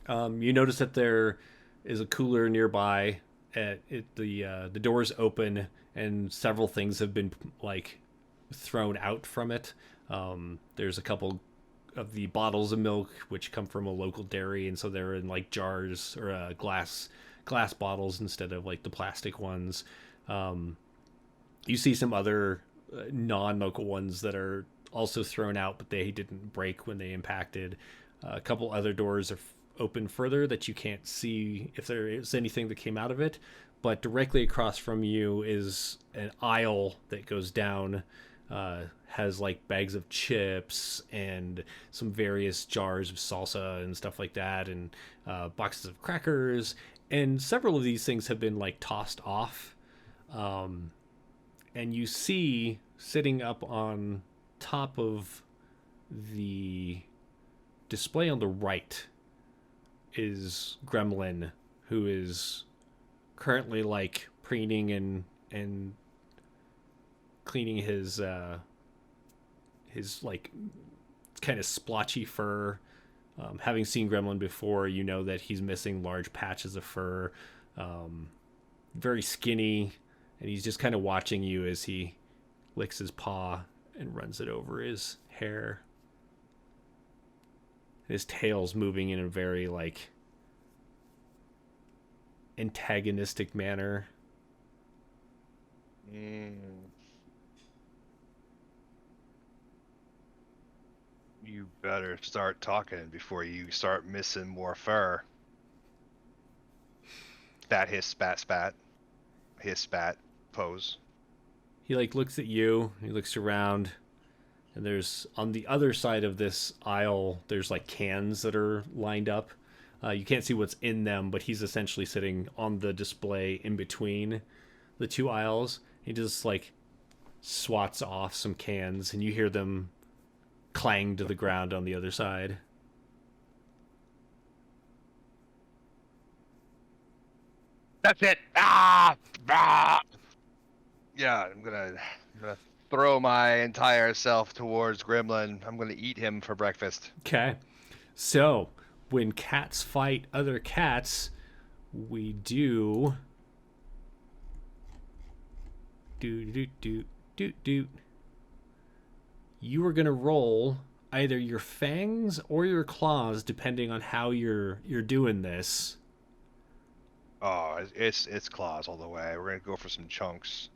out, you notice that there is a cooler nearby. The doors open, and several things have been like thrown out from it. There's a couple of the bottles of milk which come from a local dairy, and so they're in like jars or glass bottles instead of like the plastic ones. You see some other non-local ones that are also thrown out, but they didn't break when they impacted. A couple other doors are open further that you can't see if there is anything that came out of it, but directly across from you is an aisle that goes down, has like bags of chips and some various jars of salsa and stuff like that, and boxes of crackers, and several of these things have been like tossed off. And you see sitting up on top of the display on the right is Gremlin, who is currently like preening and cleaning his like kind of splotchy fur. Having seen Gremlin before, you know that he's missing large patches of fur. Very skinny, and he's just kind of watching you as he licks his paw and runs it over his hair. His tail's moving in a very like antagonistic manner. You better start talking before you start missing more fur. Spat, hiss, spat, spat. Hiss, spat, pose. He like looks at you, he looks around, and there's on the other side of this aisle there's like cans that are lined up. You can't see what's in them, but he's essentially sitting on the display in between the two aisles. He just like swats off some cans, and you hear them clang to the ground on the other side. That's it. Ah! Ah! Yeah, I'm gonna throw my entire self towards Gremlin. I'm gonna eat him for breakfast. Okay. So, when cats fight other cats, we do you are going to roll either your fangs or your claws depending on how you're doing this. Oh, it's claws all the way. We're gonna go for some chunks.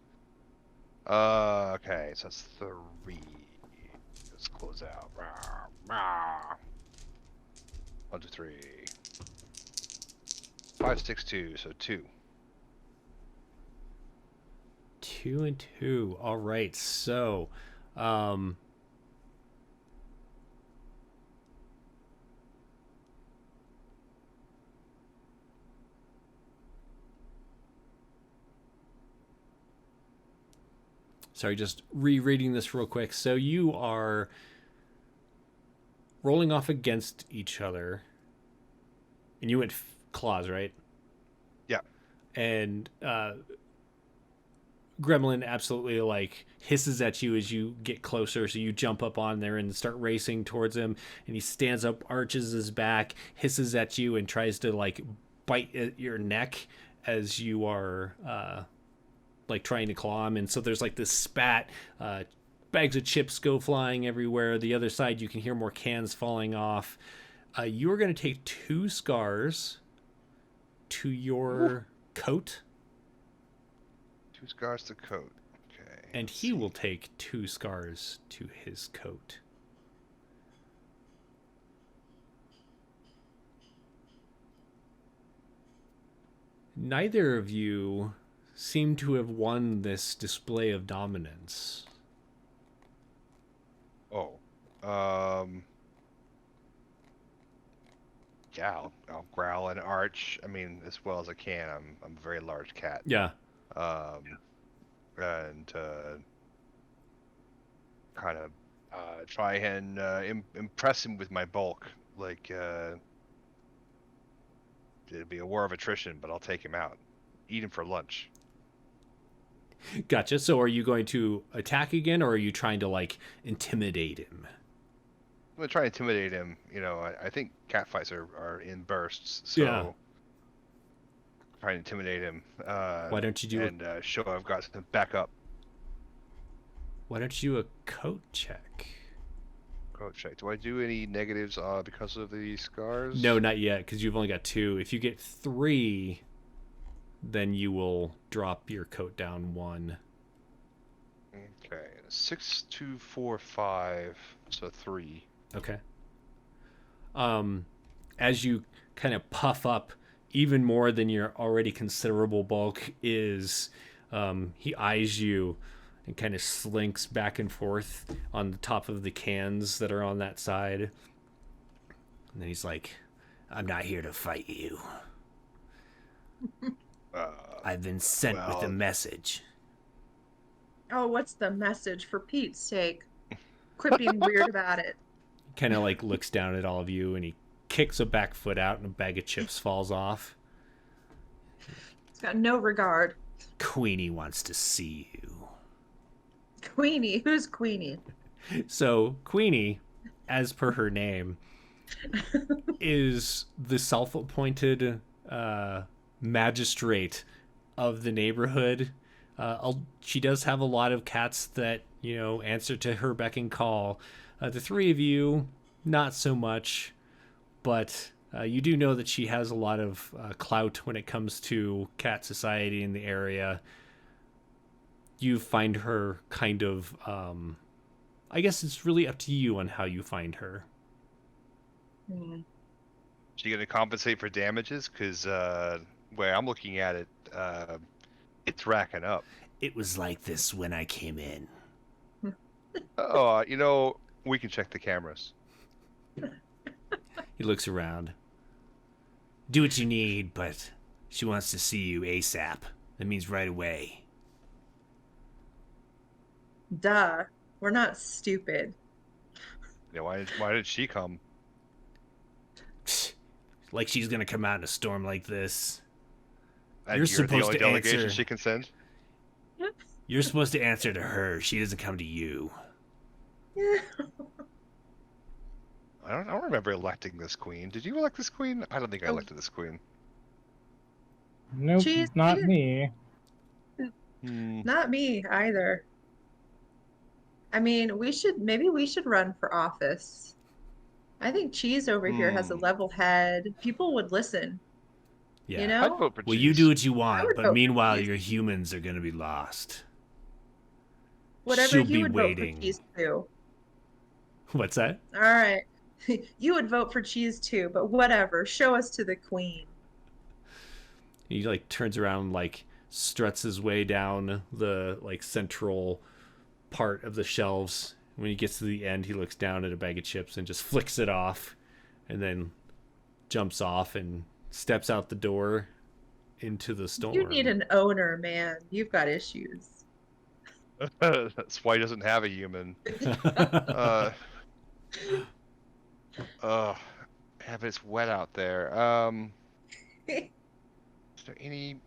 Okay, so that's 3. Let's close out. Rah, rah. 1, 2, 3. 5, 6, 2. So 2. 2 and 2. All right. So, sorry, just rereading this real quick. So you are rolling off against each other, and you went claws, right? Yeah. And Gremlin absolutely like hisses at you as you get closer, so you jump up on there and start racing towards him, and he stands up, arches his back, hisses at you, and tries to like bite at your neck as you are like trying to claw him. And so there's like this spat, bags of chips go flying everywhere. The other side you can hear more cans falling off. You are going to take 2 scars to your coat. 2 scars to coat. Okay. And he will take 2 scars to his coat. Neither of you seem to have won this display of dominance. Oh. Yeah, I'll growl and arch. I mean, as well as I can. I'm a very large cat. Yeah. And kind of try and impress him with my bulk. like it'd be a war of attrition, but I'll take him out. Eat him for lunch. Gotcha. So are you going to attack again, or are you trying to like intimidate him? I'm gonna try and intimidate him. You know, I think cat fights are in bursts, so Yeah. try and intimidate him. Why don't you do and show I've got some backup. Why don't you do a coat check? Coat check. Do I do any negatives because of the scars? No, not yet, because you've only got 2. If you get 3, then you will drop your coat down 1. Okay, 6, 2, 4, 5, so 3. Okay. As you kind of puff up even more than your already considerable bulk is, he eyes you and kind of slinks back and forth on the top of the cans that are on that side. And then he's like, I'm not here to fight you. I've been sent with a message. Oh, what's the message, for Pete's sake? Quit being weird about it. Kind of like looks down at all of you and he kicks a back foot out and a bag of chips falls off. It's got no regard. Queenie wants to see you. Queenie? Who's Queenie? So Queenie, as per her name, is the self-appointed magistrate of the neighborhood. She does have a lot of cats that, you know, answer to her beck and call. The 3 of you, not so much, but you do know that she has a lot of clout when it comes to cat society in the area. You find her kind of, I guess it's really up to you on how you find her. She gonna compensate for damages? Because way I'm looking at it, it's racking up. It was like this when I came in. Oh, you know, we can check the cameras. He looks around. Do what you need, but she wants to see you ASAP. That means right away. Duh. We're not stupid. Yeah, why did she come? Like she's gonna come out in a storm like this. And You're the supposed only to delegation answer. she can send. You're supposed to answer to her. She doesn't come to you. I don't remember electing this queen. Did you elect this queen? I don't think I Oh. elected this queen. Nope, Jeez, not you- me. Not me either. I mean, maybe we should run for office. I think Cheese over here has a level head. People would listen. Yeah. You I'd know? vote for Well, Cheese. you do what you I want, would but vote meanwhile, for your humans are gonna be lost. Whatever, She'll you be would waiting. vote for Cheese too. What's that? All right. You would vote for Cheese too, but whatever. Show us to the queen. He like turns around, like struts his way down the like central part of the shelves. When he gets to the end, he looks down at a bag of chips and just flicks it off, and then jumps off and steps out the door into the storm. You need an owner, man. You've got issues. That's why he doesn't have a human. Yeah, but it's wet out there. Is there any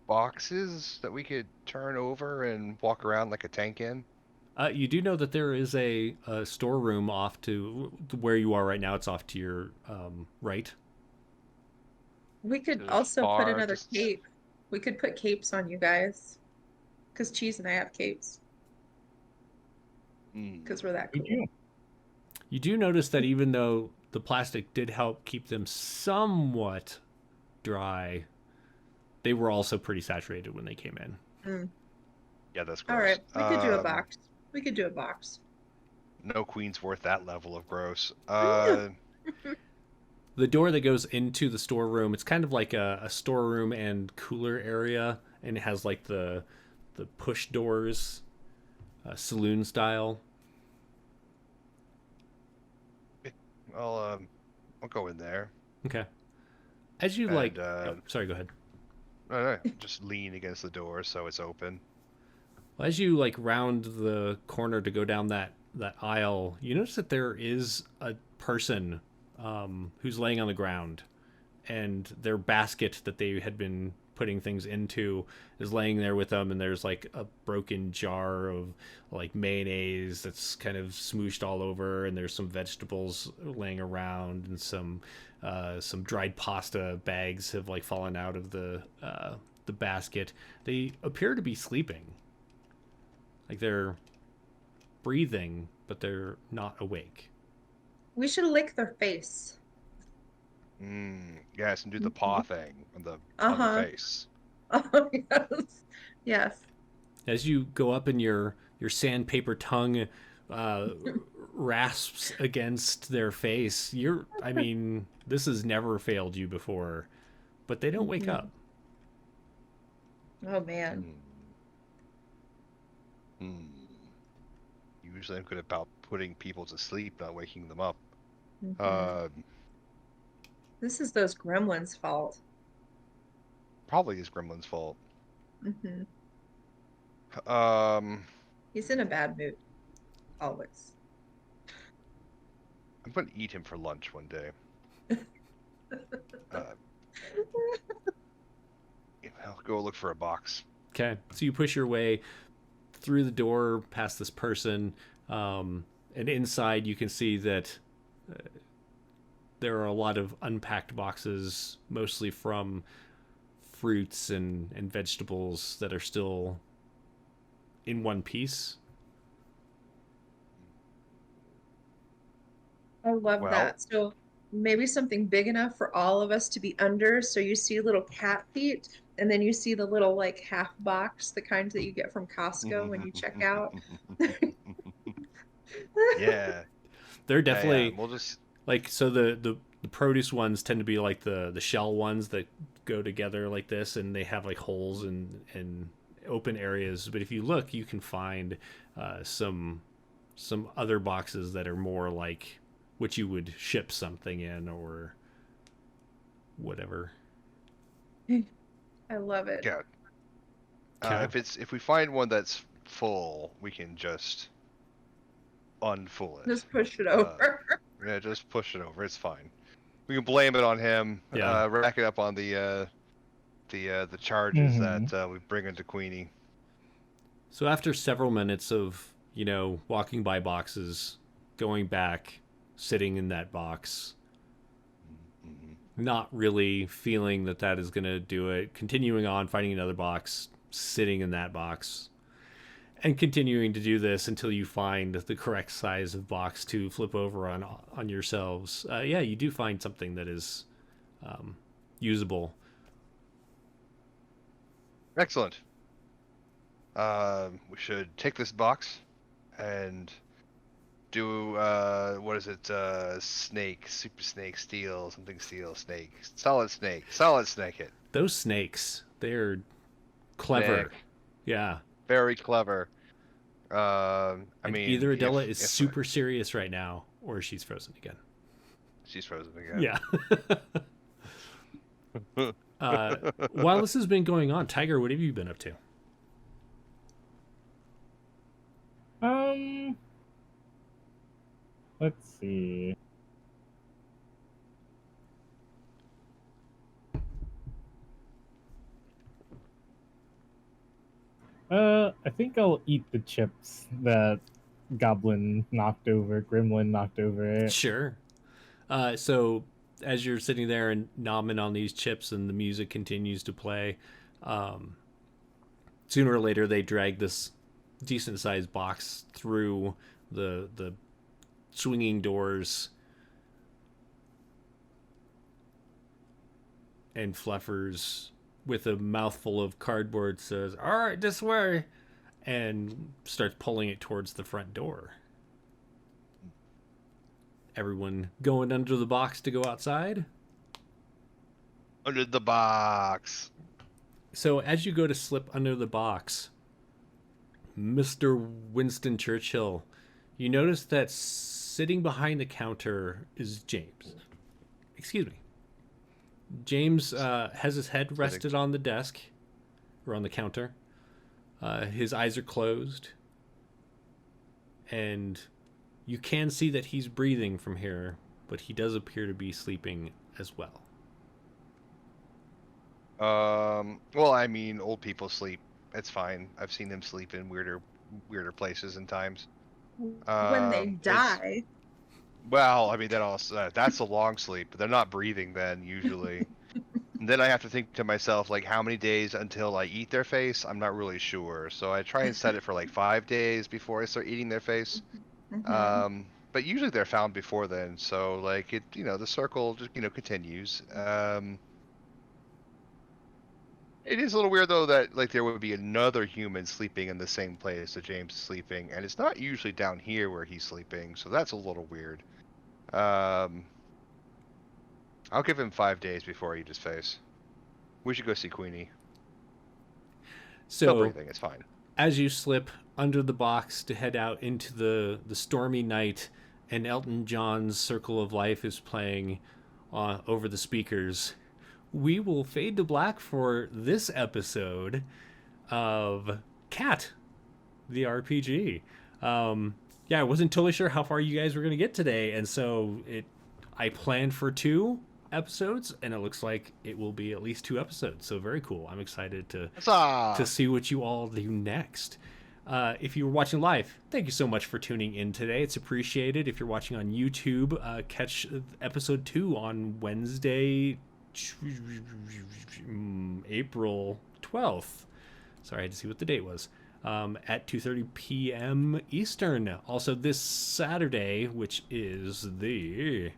boxes that we could turn over and walk around like a tank in? You do know that there is a storeroom off to where you are right now. It's off to your right. We could There's also put bar, another just- cape. We could put capes on you guys. Because Cheese and I have capes. Because we're that We cool. do. You do notice that even though the plastic did help keep them somewhat dry, they were also pretty saturated when they came in. Yeah, that's gross. All right. We could do a Um, box. We could do a box. No queen's worth that level of gross. The door that goes into the storeroom, it's kind of like a storeroom and cooler area, and it has like the push doors, saloon style. I'll go in there. Okay. As you And, like, sorry, go ahead. No, just lean against the door so it's open. Well, as you like round the corner to go down that aisle, you notice that there is a person who's laying on the ground, and their basket that they had been putting things into is laying there with them, and there's like a broken jar of like mayonnaise that's kind of smooshed all over, and there's some vegetables laying around, and some dried pasta bags have like fallen out of the basket. They appear to be sleeping, like they're breathing, but they're not awake. We should lick their face. Yes, and do the paw thing on the face. Oh, yes. Yes. As you go up and your sandpaper tongue rasps against their face, I mean, this has never failed you before, but they don't wake up. Oh, man. Usually I'm good about putting people to sleep, not waking them up. This is those gremlins' fault. Probably is Gremlin's fault. He's in a bad mood. Always. I'm going to eat him for lunch one day. I'll go look for a box. Okay, so you push your way through the door past this person, and inside you can see that there are a lot of unpacked boxes, mostly from fruits and vegetables that are still in one piece. I love that. So maybe something big enough for all of us to be under. So you see little cat feet, and then you see the little like half box, the kinds that you get from Costco when you check out. Yeah. They're definitely we'll just like, so the produce ones tend to be like the shell ones that go together like this, and they have like holes and open areas. But if you look, you can find some other boxes that are more like what you would ship something in or whatever. I love it. Yeah. Okay. If we find one that's full, we can just unfull it. Just push it over. Yeah, just push it over. It's fine. We can blame it on him. Yeah. Rack it up on the charges that we bring into Queenie. So after several minutes of, walking by boxes, going back, sitting in that box, not really feeling that is going to do it, continuing on, finding another box, sitting in that box, and continuing to do this until you find the correct size of box to flip over on yourselves. You do find something that is usable. Excellent. We should take this box and do what is it? Snake, super snake, steel, something steel, snake, solid snake it. Those snakes, they're clever. Snake. Yeah. Very clever. I mean, either Adela is super serious right now, or she's frozen again. She's frozen again. Yeah. While this has been going on, Tiger, what have you been up to? Let's see. I think I'll eat the chips that Gremlin knocked over. Sure. So as you're sitting there and nomming on these chips and the music continues to play, sooner or later they drag this decent sized box through the swinging doors, and Fluffers, with a mouthful of cardboard, says, "All right, this way," and starts pulling it towards the front door. Everyone going under the box to go outside? Under the box. So as you go to slip under the box, Mr. Winston Churchill, you notice that sitting behind the counter is James. Excuse me. James has his head rested on the desk, or on the counter. His eyes are closed, and you can see that he's breathing from here, but he does appear to be sleeping as well. Well, I mean, old people sleep. It's fine. I've seen them sleep in weirder places and times. When they die. Well, I mean, that's a long sleep, but they're not breathing then usually. And then I have to think to myself, like, how many days until I eat their face? I'm not really sure. So I try and set it for like 5 days before I start eating their face. But usually they're found before then. So like the circle just, continues. It is a little weird though that like there would be another human sleeping in the same place that James is sleeping, and it's not usually down here where he's sleeping, so that's a little weird. I'll give him 5 days before I eat his face. We should go see Queenie. Still So breathing, it's fine. as you slip under the box to head out into the stormy night, and Elton John's Circle of Life is playing over the speakers, we will fade to black for this episode of Cat, the RPG. I wasn't totally sure how far you guys were going to get today, and so I planned for 2 episodes, and it looks like it will be at least 2 episodes. So very cool. I'm excited to see what you all do next. If you were watching live, thank you so much for tuning in today. It's appreciated. If you're watching on YouTube, catch episode 2 on Wednesday, April 12th. Sorry, I had to see what the date was. At 2:30 p.m. Eastern. Also this Saturday, which is the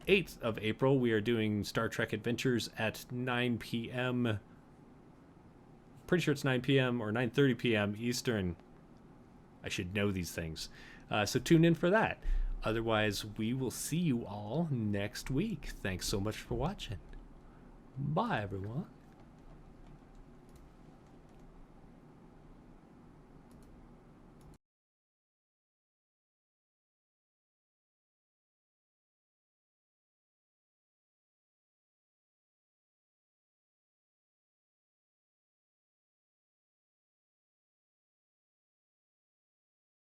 8th of April, we are doing Star Trek Adventures at 9 p.m. Pretty sure it's 9 p.m. or 9:30 p.m. Eastern. I should know these things. So tune in for that. Otherwise, we will see you all next week. Thanks so much for watching. Bye, everyone.